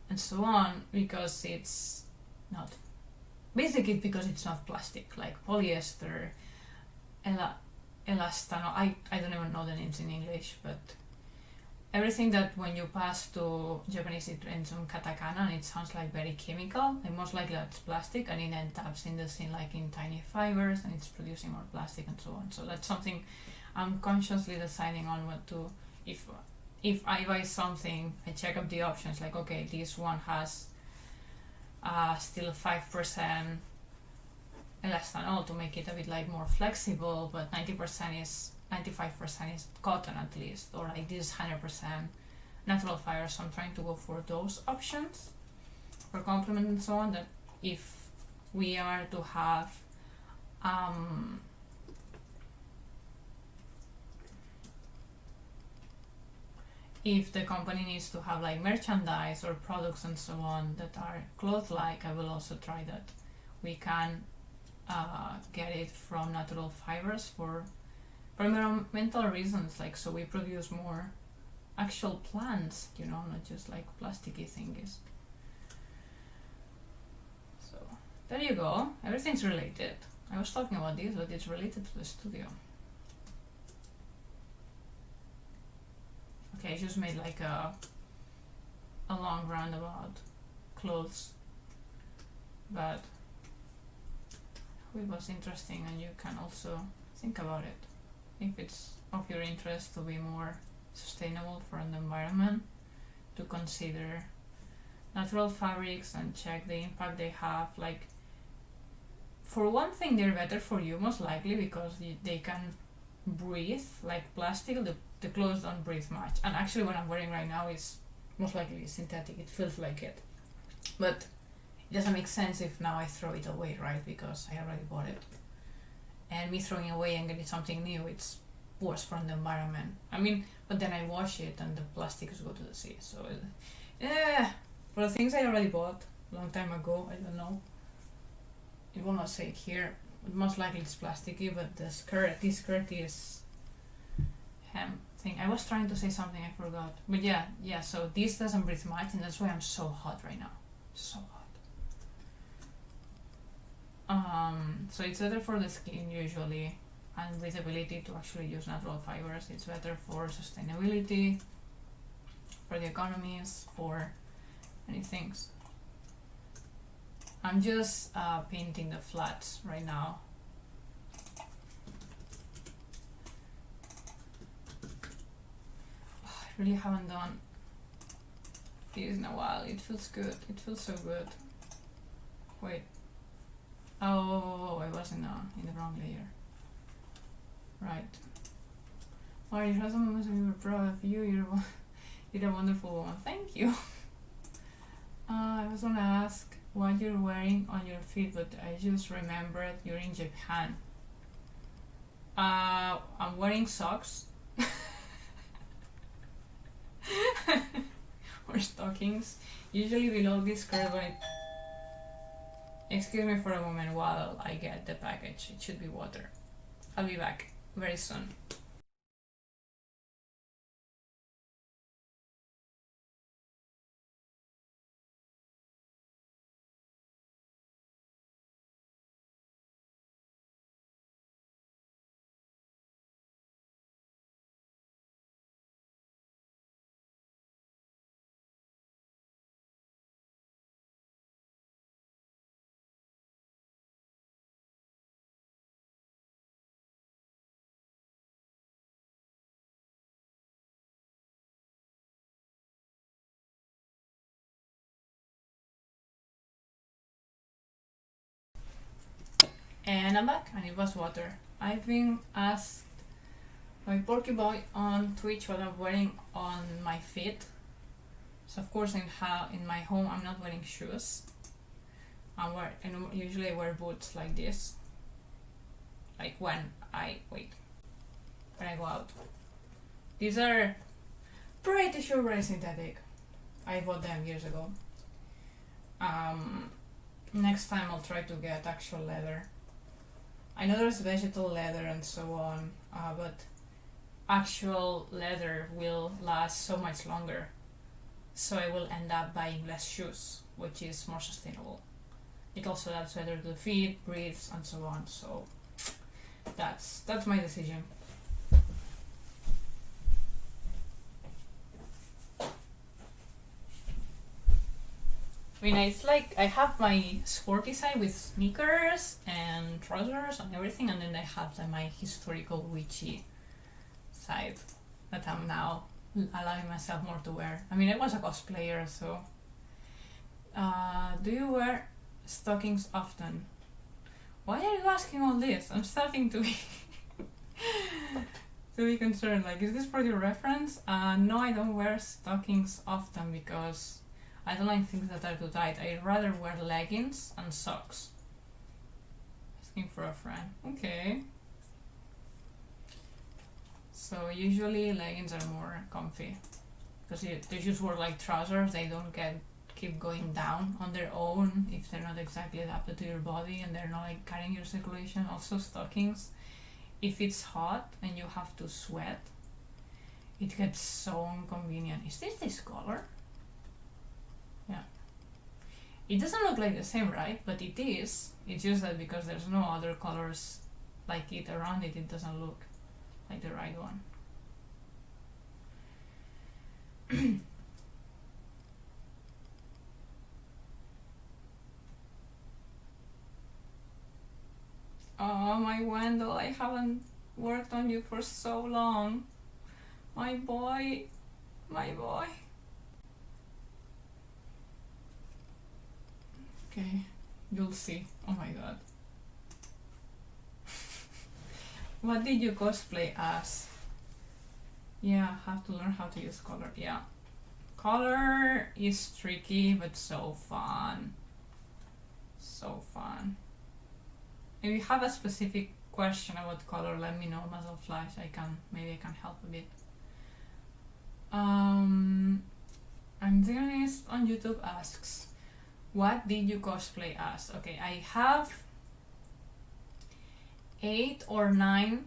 and so on, because it's not, basically because it's not plastic, like polyester, elastano, I don't even know the names in English, but everything that when you pass to Japanese it ends on katakana and it sounds like very chemical, and most likely that's plastic, and it ends up in the scene like in tiny fibers and it's producing more plastic and so on. So that's something I'm consciously deciding on what to, if I buy something, I check up the options, like okay, this one has still 5% elastanol to make it a bit like more flexible, but 95% is cotton at least, or like this 100% natural fiber. So I'm trying to go for those options for complement and so on, that if we are to have if the company needs to have like merchandise or products and so on that are cloth-like, I will also try that. We can get it from natural fibers for environmental reasons, like so we produce more actual plants, you know, not just like plasticky things. So there you go, everything's related. I was talking about this, but it's related to the studio. Okay, I just made like a long roundabout clothes, but it was interesting, and you can also think about it if it's of your interest to be more sustainable for the environment, to consider natural fabrics and check the impact they have. Like, for one thing, they're better for you most likely because they can breathe. Like plastic, the clothes don't breathe much, and actually what I'm wearing right now is most likely synthetic. It feels like it, but it doesn't make sense if now I throw it away, right? Because I already bought it, and me throwing away and getting something new, it's worse for the environment. I mean, but then I wash it and the plastics go to the sea. So yeah, for the things I already bought a long time ago, I don't know, it will not say it here, but most likely it's plasticky. But this skirt is hemp thing. I was trying to say something, I forgot, but yeah, so this doesn't breathe much, and that's why I'm so hot right now, so hot. So it's better for the skin usually, and with the ability to actually use natural fibers. It's better for sustainability, for the economies, for many things. I'm just painting the flats right now. I really haven't done this in a while. It feels good. It feels so good. Wait. Oh, I was in the wrong layer. Right. Maru, you have someone who we were proud of you. You're a wonderful woman. Thank you. I was gonna ask what you're wearing on your feet, but I just remembered you're in Japan. I'm wearing socks. Or stockings. Usually below this skirt, but excuse me for a moment while I get the package. It should be water. I'll be back very soon. And I'm back, and it was water. I've been asked by Porky Boy on Twitch what I'm wearing on my feet. So of course in my home I'm not wearing shoes. Usually I wear boots like this. Like when I go out. These are pretty sure very synthetic. I bought them years ago. Next time I'll try to get actual leather. I know there's vegetable leather and so on, but actual leather will last so much longer. So I will end up buying less shoes, which is more sustainable. It also adds better to the feet, breathes, and so on. So that's my decision. I mean, it's like I have my sporty side with sneakers and trousers and everything, and then I have my historical witchy side that I'm now allowing myself more to wear. I mean, I was a cosplayer, so. Do you wear stockings often? Why are you asking all this? I'm starting to be to be concerned. Like, is this for your reference? No, I don't wear stockings often because I don't like things that are too tight. I'd rather wear leggings and socks. Asking for a friend. Okay. So usually leggings are more comfy. because they just wear like trousers, they don't keep going down on their own if they're not exactly adapted to your body and they're not like carrying your circulation. Also stockings, if it's hot and you have to sweat, it gets so inconvenient. Is this color? Yeah. It doesn't look like the same, right? But it is. It's just that because there's no other colors like it around it, it doesn't look like the right one. Oh, my Wendell, I haven't worked on you for so long. My boy, my boy. Okay, you'll see. Oh my god. What did you cosplay as? Yeah, have to learn how to use color. Yeah. Color is tricky, but so fun. So fun. If you have a specific question about color, let me know, Muzzle Flash. Maybe I can help a bit. Andreas on YouTube asks, what did you cosplay as? Okay, I have 8 or 9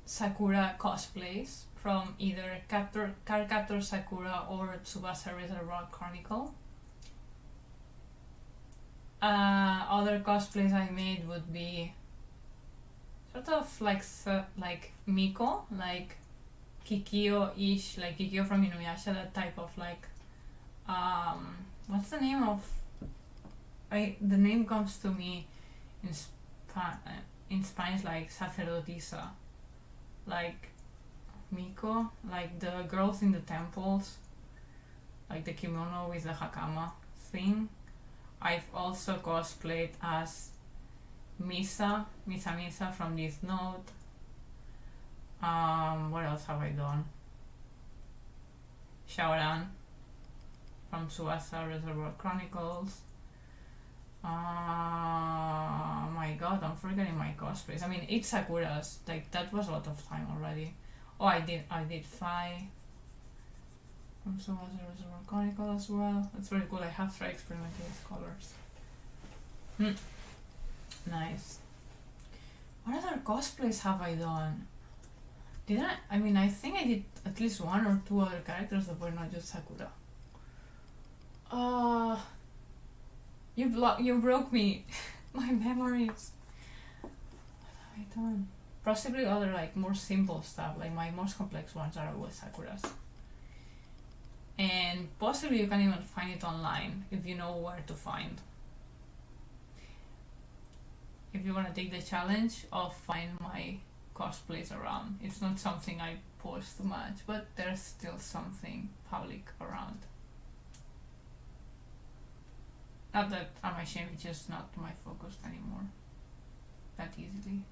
Sakura cosplays from either Cardcaptor Sakura or Tsubasa Reservoir Chronicle. Other cosplays I made would be sort of like Miko, like Kikyo-ish, like Kikyo from Inuyasha, that type of like, what's the name of, the name comes to me in Spanish like sacerdotisa, like Miko, like the girls in the temples, like the kimono with the hakama thing. I've also cosplayed as Misa from this note. What else have I done? Shaoran from Tsubasa Reservoir Chronicles. My god, I'm forgetting my cosplays. I mean, 8 Sakuras, like that was a lot of time already. Oh, I did 5 from Tsubasa Reservoir Chronicle as well. That's very cool. I have tried experimenting with colors. Nice. What other cosplays have I done? I mean, I think I did at least 1 or 2 other characters that were not just Sakura. You broke me. My memories. What have I done? Possibly other like more simple stuff, like my most complex ones are always Sakuras. And possibly you can even find it online if you know where to find. If you want to take the challenge of find my cosplays around. It's not something I post much, but there's still something public around. Not that I'm ashamed, it's just not my focus anymore that easily.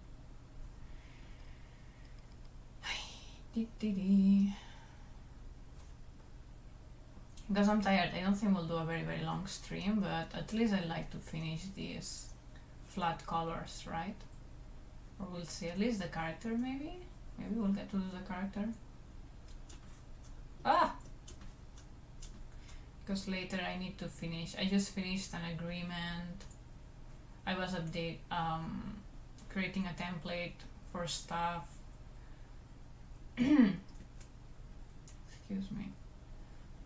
Because I'm tired, I don't think we'll do a very very long stream, but at least I like to finish these flat colors, right? Or we'll see, at least the character maybe? Maybe we'll get to do the character. Because later I need to finish. I just finished an agreement. I was creating a template for stuff. Excuse me.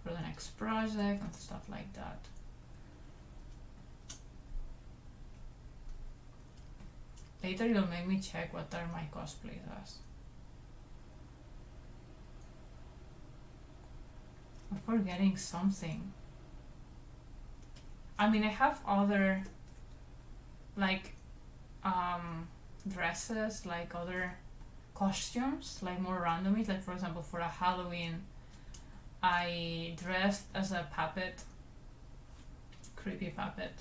For the next project and stuff like that. Later you'll make me check what are my cosplays as. I'm forgetting something. I mean, I have other like dresses, like other costumes, like more randomly. Like for example, for a Halloween, I dressed as a puppet, creepy puppet.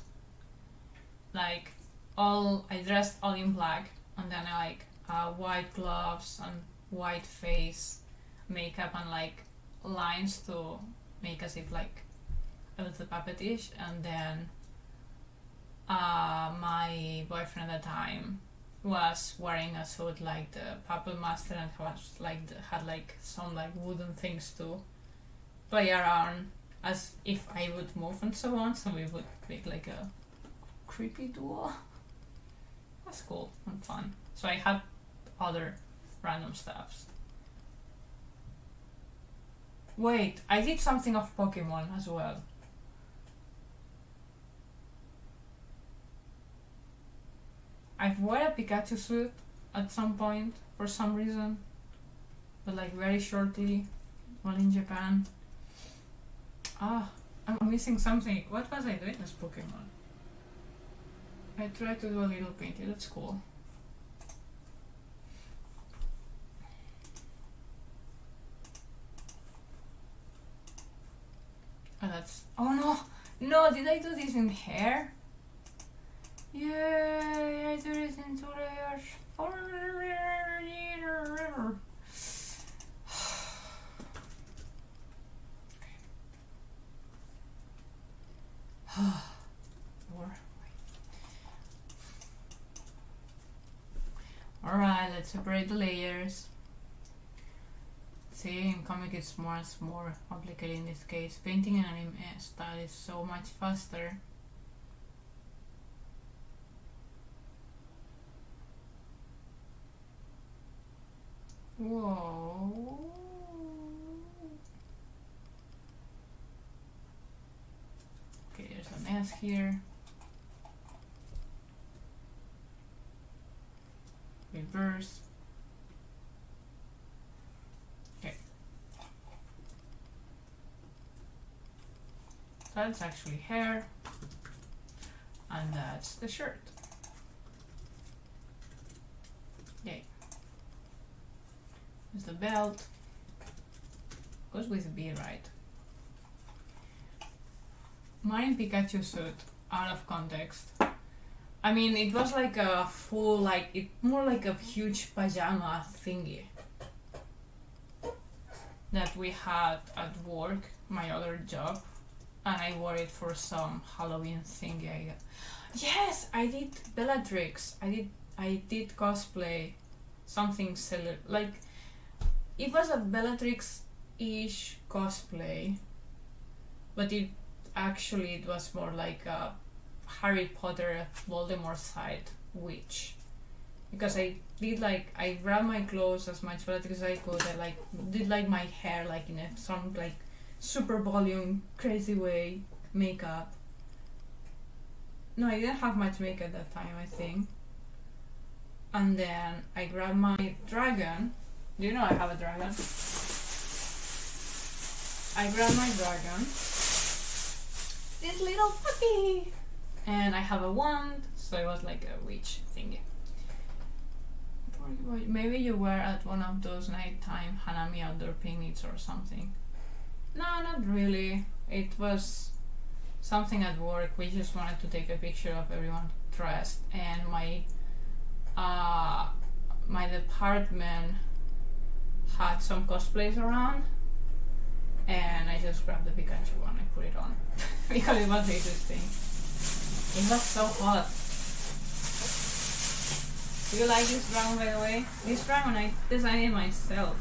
Like I dressed all in black, and then I like white gloves and white face, makeup, and like lines to make as if like I was a puppetish. And then my boyfriend at the time was wearing a suit like the puppet master, and was like had like some like wooden things to play around as if I would move and so on, so we would make like a creepy duo. That's cool and fun. So I have other random stuffs. Wait, I did something of Pokemon as well. I've worn a Pikachu suit at some point for some reason, but like very shortly while in Japan. I'm missing something. What was I doing as Pokemon? I tried to do a little painting. That's cool. Oh no! No, did I do this in hair? Yay! I do this in 2 layers. Alright, let's separate the layers. See, in comic it's more complicated in this case. Painting an anime style is so much faster. Whoa. Okay, there's an S here. Reverse. Okay. That's actually hair. And that's the shirt. Yay. There's the belt. Goes with B, right? Mine Pikachu suit, out of context. I mean, it was like a full, more like a huge pajama thingy that we had at work, my other job, and I wore it for some Halloween thingy. Yes, I did Bellatrix. I did cosplay something silly, like it was a Bellatrix-ish cosplay, but it was more like a Harry Potter Voldemort side witch, because I grabbed my clothes as much as I could. I did my hair in some super volume crazy way, makeup. No, I didn't have much makeup that time, I think. And then I grabbed my dragon. Do you know I have a dragon? I grabbed my dragon. This little puppy! And I have a wand, so it was like a witch thingy. Maybe you were at one of those nighttime Hanami outdoor picnics or something. No, not really. It was something at work. We just wanted to take a picture of everyone dressed, and my department had some cosplays around, and I just grabbed the Pikachu one and put it on because it was interesting. It was so hot. Do you like this dragon, by the way? This dragon I designed it myself.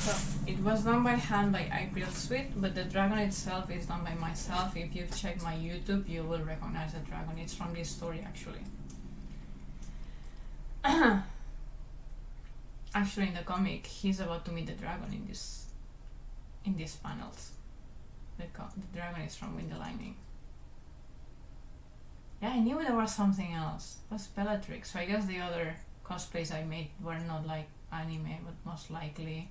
So it was done by hand by April Sweet, but the dragon itself is done by myself. If you've checked my YouTube, you will recognize the dragon. It's from this story, actually. Actually, in the comic, he's about to meet the dragon in these panels. The dragon is from Wind the Lightning. Yeah, I knew there was something else. It was Bellatrix. So I guess the other cosplays I made were not like anime, but most likely,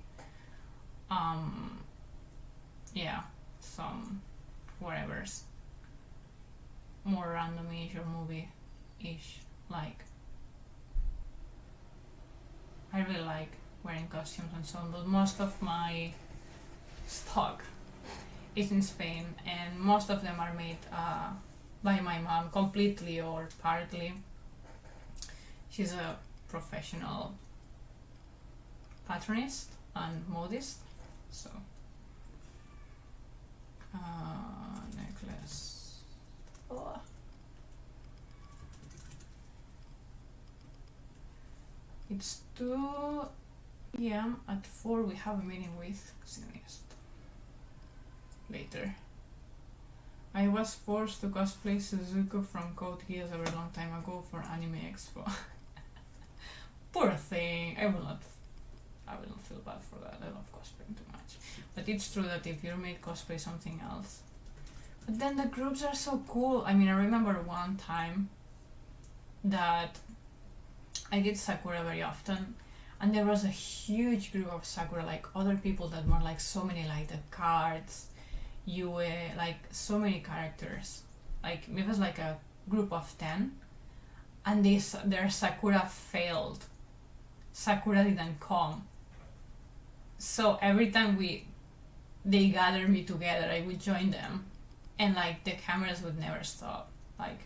yeah, some whatever's more random-ish or movie-ish like. I really like wearing costumes and so on, but most of my stock is in Spain, and most of them are made by my mom, completely or partly. She's a professional patternist and modist, so necklace. Oh. It's 2 p.m. At 4 we have a meeting with Cineast. Later. I was forced to cosplay Suzuko from Code Geass a very long time ago for Anime Expo. Poor thing. I will not feel bad for that. I love cosplaying too much. But it's true that if you make cosplay something else. But then the groups are so cool. I mean, I remember one time that I did Sakura very often, and there was a huge group of Sakura, like other people that were like so many, like the cards, Yue, like so many characters. Like it was like a group of 10, and their Sakura failed. Sakura didn't come. So every time they gathered me together, I would join them, and like the cameras would never stop. Like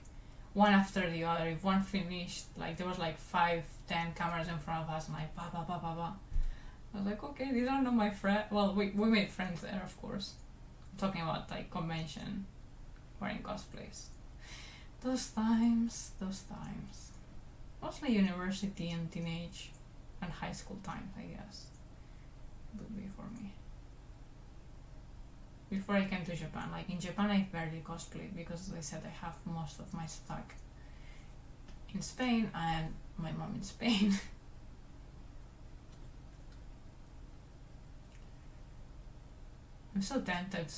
one after the other. If one finished, like there was like 5-10 cameras in front of us, and like ba ba ba ba ba. I was like, okay, these are not my friends. Well, we made friends there, of course. I'm talking about like convention, wearing cosplays. Those times. Mostly university and teenage and high school times, I guess, would be for me. Before I came to Japan, like in Japan I barely cosplayed because, as I said, I have most of my stock in Spain and my mom in Spain. I've been so tempted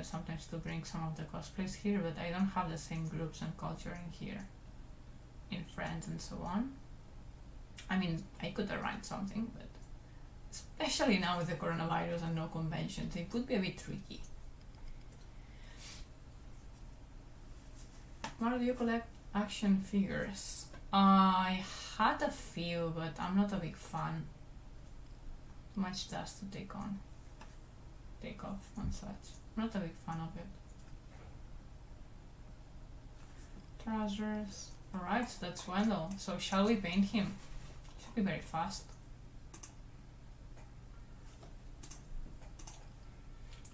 sometimes to bring some of the cosplays here, but I don't have the same groups and culture in here, in friends and so on. I mean, I could arrange something, but especially now with the coronavirus and no conventions, it would be a bit tricky. Maru, do you collect action figures? I had a few, but I'm not a big fan. Too much dust to take off and such. I'm not a big fan of it. Trousers. Alright, so that's Wendell. So shall we paint him? Should be very fast.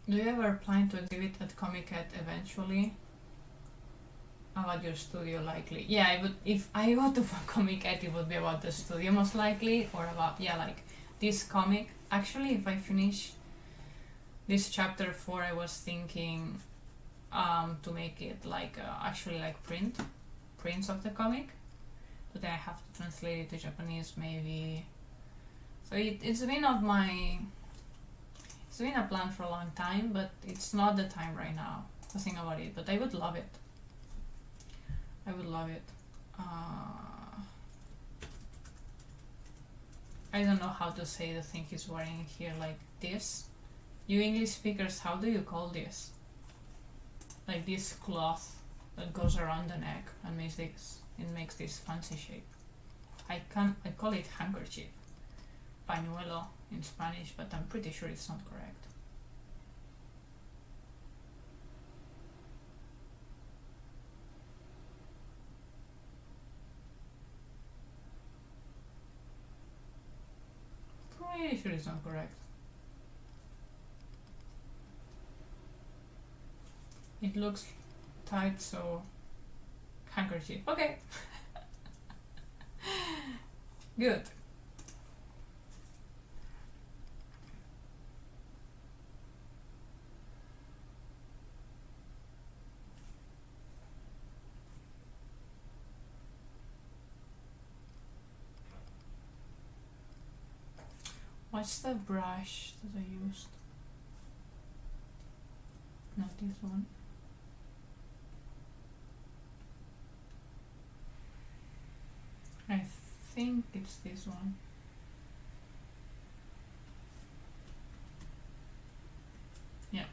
Do you ever plan to exhibit at Comic-Con eventually? About your studio, likely. Yeah, I would. If I go to Comic-Con, it would be about the studio most likely, or about, yeah, like this comic. Actually, if I finish this chapter 4, I was thinking to make it like actually like prints of the comic, but then I have to translate it to Japanese maybe. So it's been a plan for a long time, but it's not the time right now to think about it. But I would love it. I don't know how to say the thing he's wearing here, like this. You English speakers, how do you call this? Like this cloth that goes around the neck and makes this fancy shape. I call it handkerchief, pañuelo in Spanish, but I'm pretty sure it's not correct. Pretty sure it's not correct. It looks tight, so handkerchief. Okay. Good. What's the brush that I used? Not this one. I think it's this one. Yeah.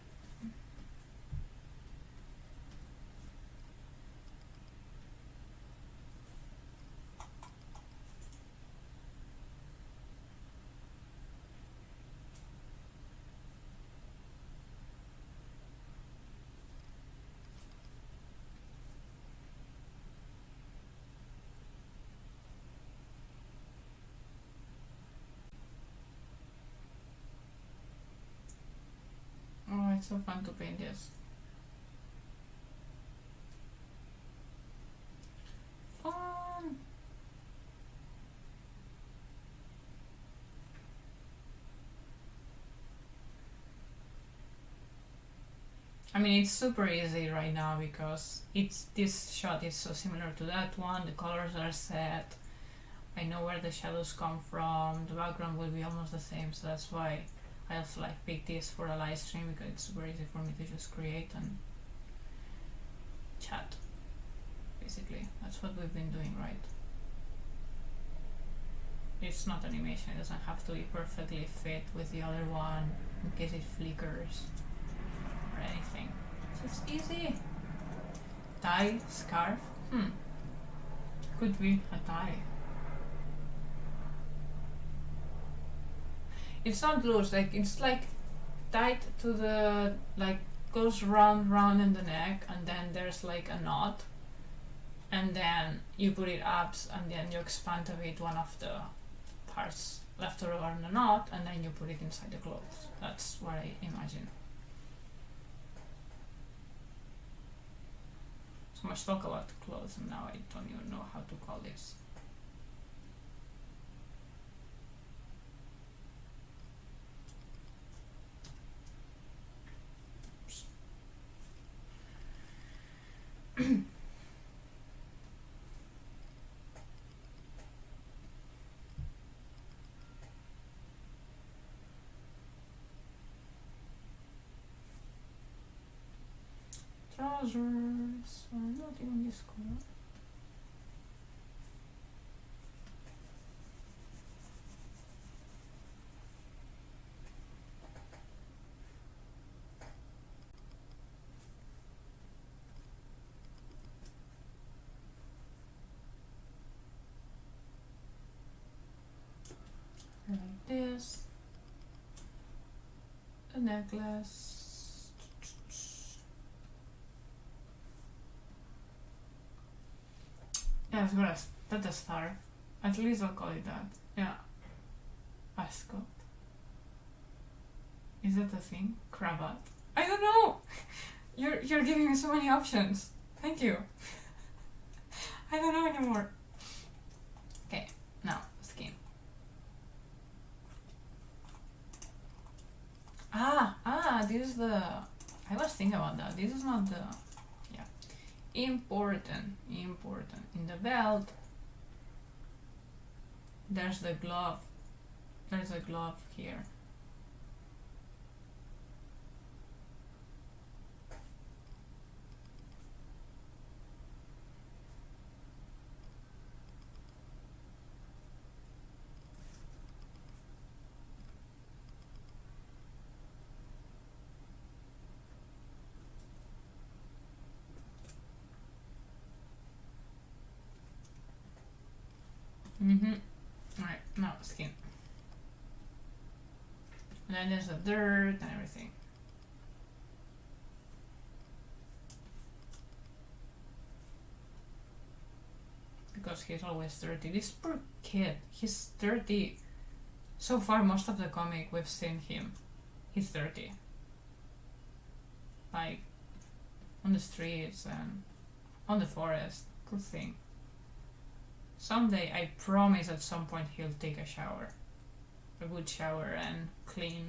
Oh, it's so fun to paint this. Fun! I mean, it's super easy right now because this shot is so similar to that one. The colors are set. I know where the shadows come from. The background will be almost the same, so that's why I also like pick this for a live stream, because it's super easy for me to just create and chat. Basically, that's what we've been doing, right? It's not animation, it doesn't have to be perfectly fit with the other one in case it flickers or anything. It's just easy. Tie, scarf? Could be a tie. It's not loose, like it's like tied to the, like goes round in the neck, and then there's like a knot, and then you put it up, and then you expand a bit one of the parts left over in the knot, and then you put it inside the clothes. That's what I imagine. So much talk about clothes, and now I don't even know how to call this. Trousers are not even this color. Like this. A necklace. Yeah, it's gonna, that's a star. At least I'll call it that. Yeah. Ascot. Is that a thing? Cravat? I don't know! You're giving me so many options. Thank you. I don't know anymore. Okay, now skin. This is the, I was thinking about that. This is not the, yeah. Important. In the belt, there's the glove. There's a glove here. Alright, now skin. And then there's the dirt and everything. Because he's always dirty. This poor kid, he's dirty. So far, most of the comic we've seen him, he's dirty. Like, on the streets and on the forest. Poor thing. Someday, I promise at some point he'll take a shower. A good shower and clean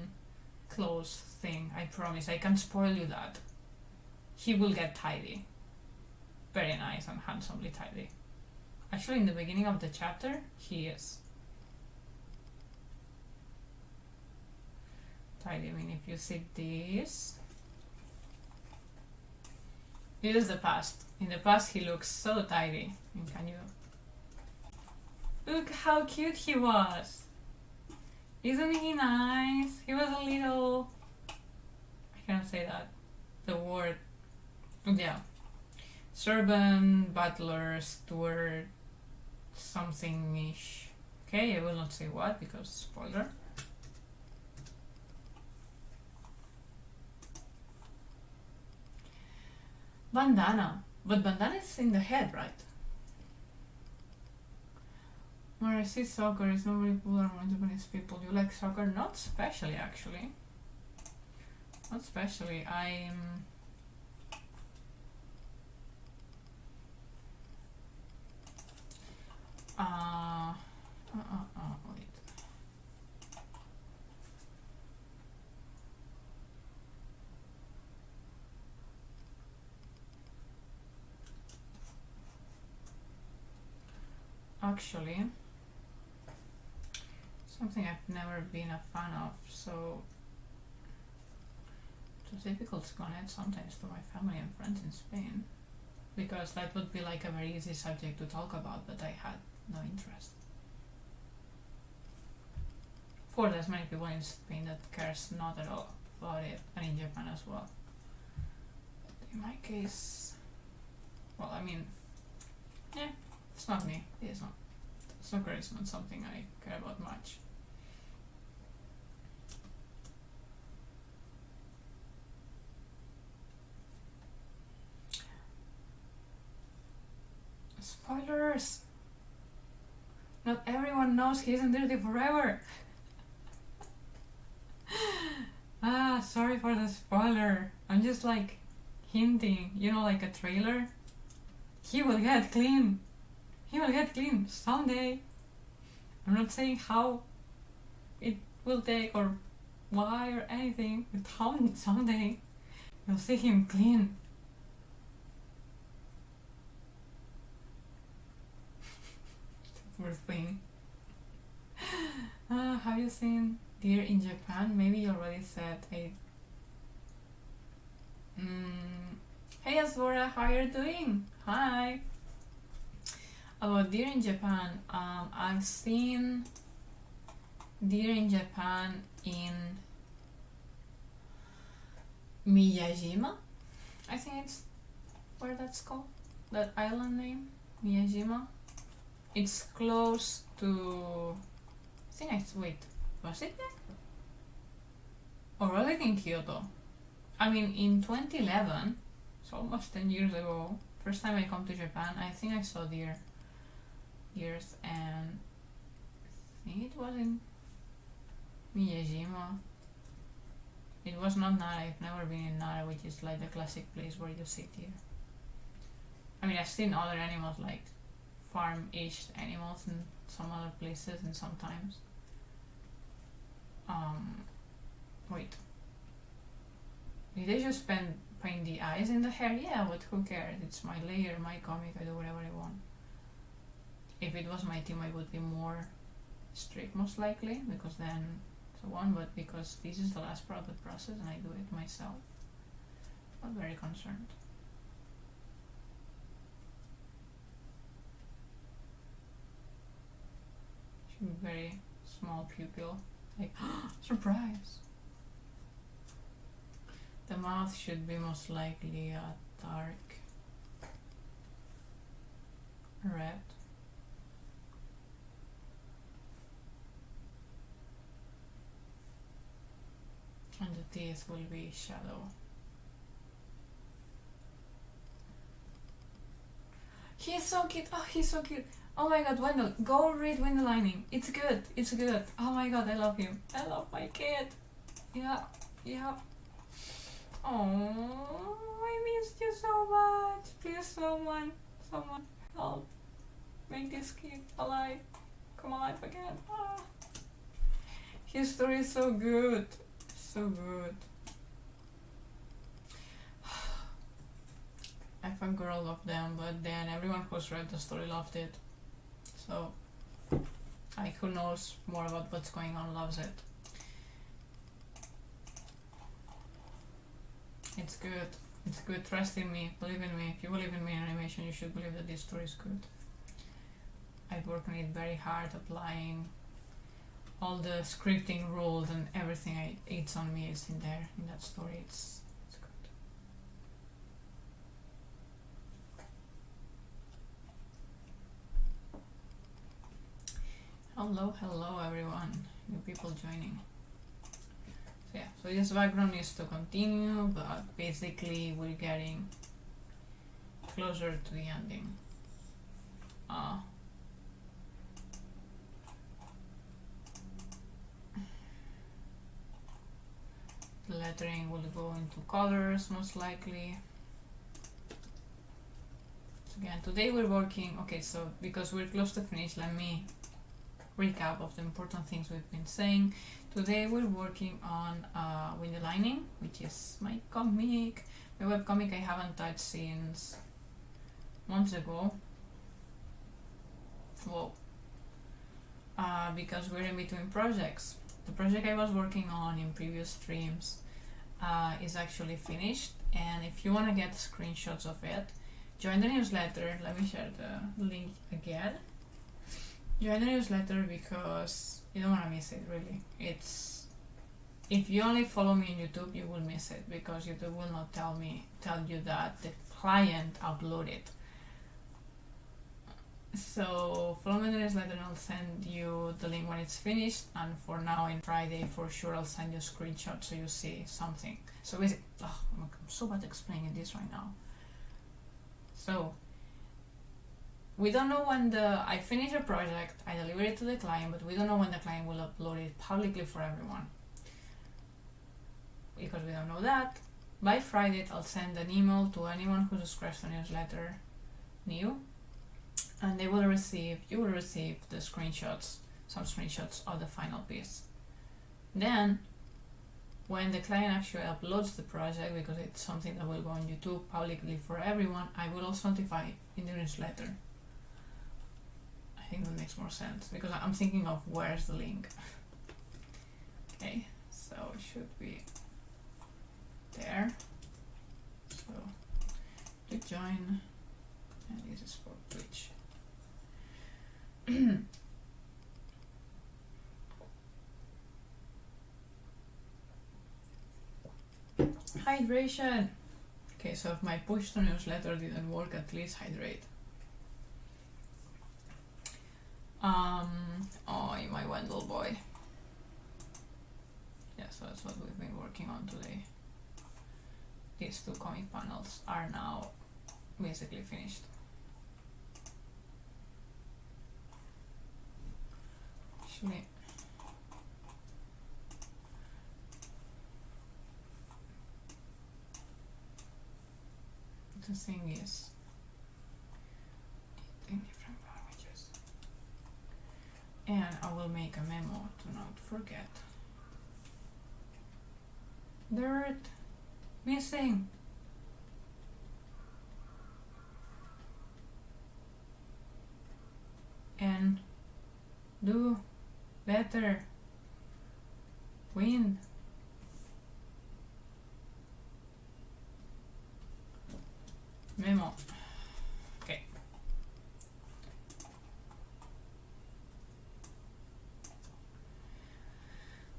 clothes thing. I promise. I can spoil you that. He will get tidy. Very nice and handsomely tidy. Actually, in the beginning of the chapter, he is. Tidy, I mean, if you see this... This is the past. In the past, he looks so tidy. And can you... Look how cute he was! Isn't he nice? He was a little... I can't say that. The word... Yeah. Servant, butler, steward, something-ish. Okay, I will not say what because spoiler. Bandana. But bandana is in the head, right? Where I see soccer is not very popular among Japanese people. You like soccer? Not especially, actually. Not especially. I'm... wait. actually something I've never been a fan of, so it was difficult to connect sometimes to my family and friends in Spain, because that would be like a very easy subject to talk about, but I had no interest. Of course, there's many people in Spain that cares not at all about it, and in Japan as well. In my case, well, I mean, yeah, it's not me. It's not. Soccer is not something I care about much. Spoilers! Not everyone knows he isn't dirty forever! Sorry for the spoiler. I'm just like hinting, you know, like a trailer. He will get clean. He will get clean someday. I'm not saying how it will take or why or anything, but how someday you'll see him clean. Poor thing. Have you seen Deer in Japan? Maybe you already said. Hey Azora, how are you doing? Hi. About Deer in Japan, I've seen Deer in Japan in Miyajima. I think it's where that's called. That island name, Miyajima. It's close to. Wait, was it there? Or was it in Kyoto? I mean, in 2011, so almost 10 years ago, first time I come to Japan, I think I saw deers, and I think it was in Miyajima. It was not Nara. I've never been in Nara, which is like the classic place where you see deer. I mean, I've seen other animals like farm-ish animals in some other places and sometimes. Wait. Did they just paint the eyes in the hair? Yeah, but who cares? It's my layer, my comic, I do whatever I want. If it was my team, I would be more strict most likely, because then so on, but because this is the last part of the process and I do it myself, I'm very concerned. Should be very small pupil, like surprise. The mouth should be most likely a dark red. And the teeth will be shadow. He's so cute. Oh, he's so cute. Oh my god, Wendell, go read Window Lining. It's good. It's good. Oh my god, I love him. I love my kid. Yeah. Yeah. Oh, I missed you so much. Please, someone help. Make this kid alive. Come alive again. Ah. His story is so good. So good. I fangirl love them, but then everyone who's read the story loved it. So, like, who knows more about what's going on loves it. It's good. It's good. Trust in me. Believe in me. If you believe in me in animation, you should believe that this story is good. I've worked on it very hard, applying all the scripting rules and everything it's on me is in there, in that story. It's good. Hello everyone. New people joining. So yeah, so this background is to continue, but basically we're getting closer to the ending. The lettering will go into colors most likely. So again, today we're working, okay, so because we're close to finish, let me recap of the important things we've been saying. Today we're working on Window Lining, which is my comic, my webcomic I haven't touched since months ago. Whoa. Because we're in between projects. The project I was working on in previous streams is actually finished, and if you want to get screenshots of it, join the newsletter. Let me share the link again. Join the newsletter because you don't want to miss it, really. It's, if you only follow me on YouTube, you will miss it because YouTube will not tell you that the client uploaded. So follow me in the newsletter and I'll send you the link when it's finished, and for now in Friday for sure I'll send you a screenshot so you see something. So basically, I'm so bad explaining this right now. So we don't know when I finish a project, I deliver it to the client, but we don't know when the client will upload it publicly for everyone. Because we don't know that, by Friday I'll send an email to anyone who subscribes to the newsletter new, and you will receive the screenshots, some screenshots of the final piece. Then, when the client actually uploads the project, because it's something that will go on YouTube publicly for everyone, I will also notify in the newsletter. I think that makes more sense, because I'm thinking of where's the link. Okay, so it should be there. So, click join, and this is for Twitch. Hydration. Okay, so if my push to newsletter didn't work, at least hydrate. Oh, my Wendell boy. Yeah, so that's what we've been working on today. These two comic panels are now basically finished. Actually, the thing is, in different languages, and I will make a memo to not forget. Dirt missing. And do better. Wind. Memo. Okay.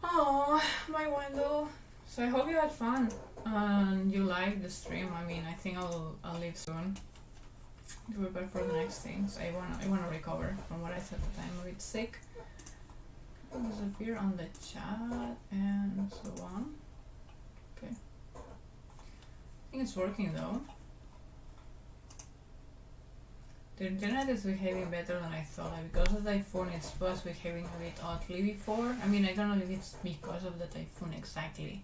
Oh, my window. So I hope you had fun and you liked the stream. I mean, I think I'll leave soon to prepare for the next things. I wanna recover from what I said at the time. I'm a bit sick. Disappear on the chat and so on. Okay. I think it's working though. The internet is behaving better than I thought. Because of the typhoon, it was behaving a bit oddly before. I mean, I don't know if it's because of the typhoon exactly,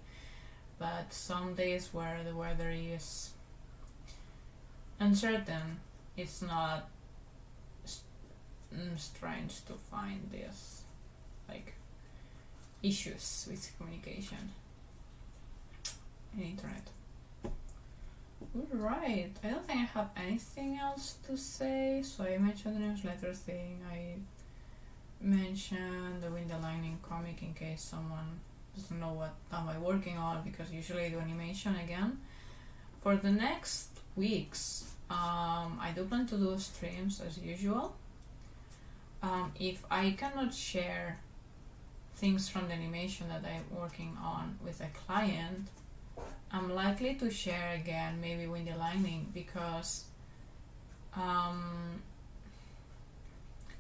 but some days where the weather is uncertain, it's not strange to find this, like, issues with communication and internet. Alright, I don't think I have anything else to say. So I mentioned the newsletter thing, I mentioned the window lining comic in case someone doesn't know what am I working on, because usually I do animation again. For the next weeks, I do plan to do streams as usual. If I cannot share things from the animation that I'm working on with a client, I'm likely to share again maybe window lining, because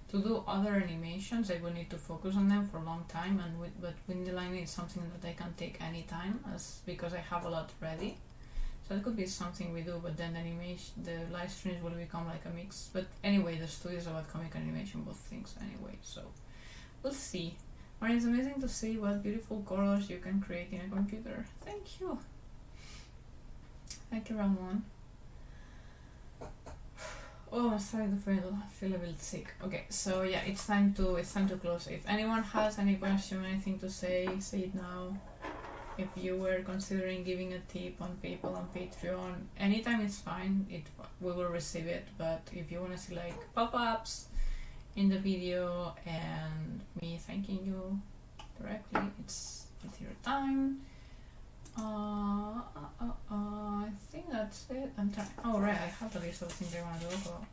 to do other animations I will need to focus on them for a long time, and but window lining is something that I can take anytime because I have a lot ready. So it could be something we do, but then the live streams will become like a mix. But anyway, the studio is about comic animation, both things anyway, so we'll see. But it's amazing to see what beautiful colors you can create in a computer. Thank you. Thank you, Ramon. Oh, I'm starting to feel a bit sick. Okay, so yeah, it's time to close. If anyone has any question, anything to say it now. If you were considering giving a tip on PayPal and Patreon, anytime it's fine. We will receive it. But if you want to see like pop-ups, in the video and me thanking you directly. It's your time. I think that's it. I'm trying. Oh right, I have the list of things I want to talk about.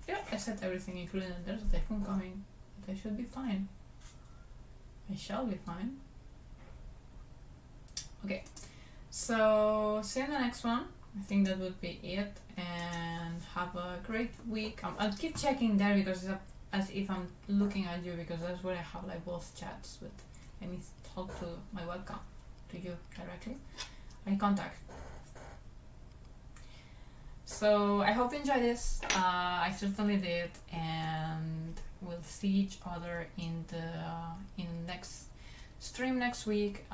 Yeah, I said everything, including that there's a typhoon coming, but I should be fine. I shall be fine. Okay, so see you in the next one. I think that would be it, and have a great week. I'll keep checking there because it's as if I'm looking at you, because that's where I have like both chats with. Let me talk to my webcam, to you directly. Eye contact. So I hope you enjoyed this. I certainly did, and we'll see each other in the next stream next week.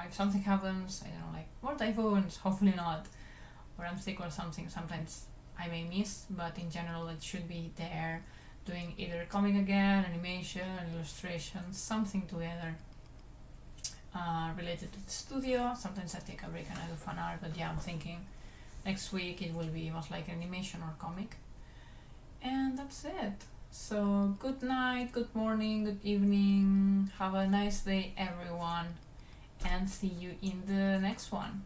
If something happens, I don't know, like more typhoons, hopefully not, or I'm sick or something, sometimes I may miss, but in general it should be there, doing either comic again, animation, illustration, something together related to the studio. Sometimes I take a break and I do fan art, but yeah, I'm thinking next week it will be most like animation or comic. And that's it. So good night, good morning, good evening, have a nice day everyone, and see you in the next one.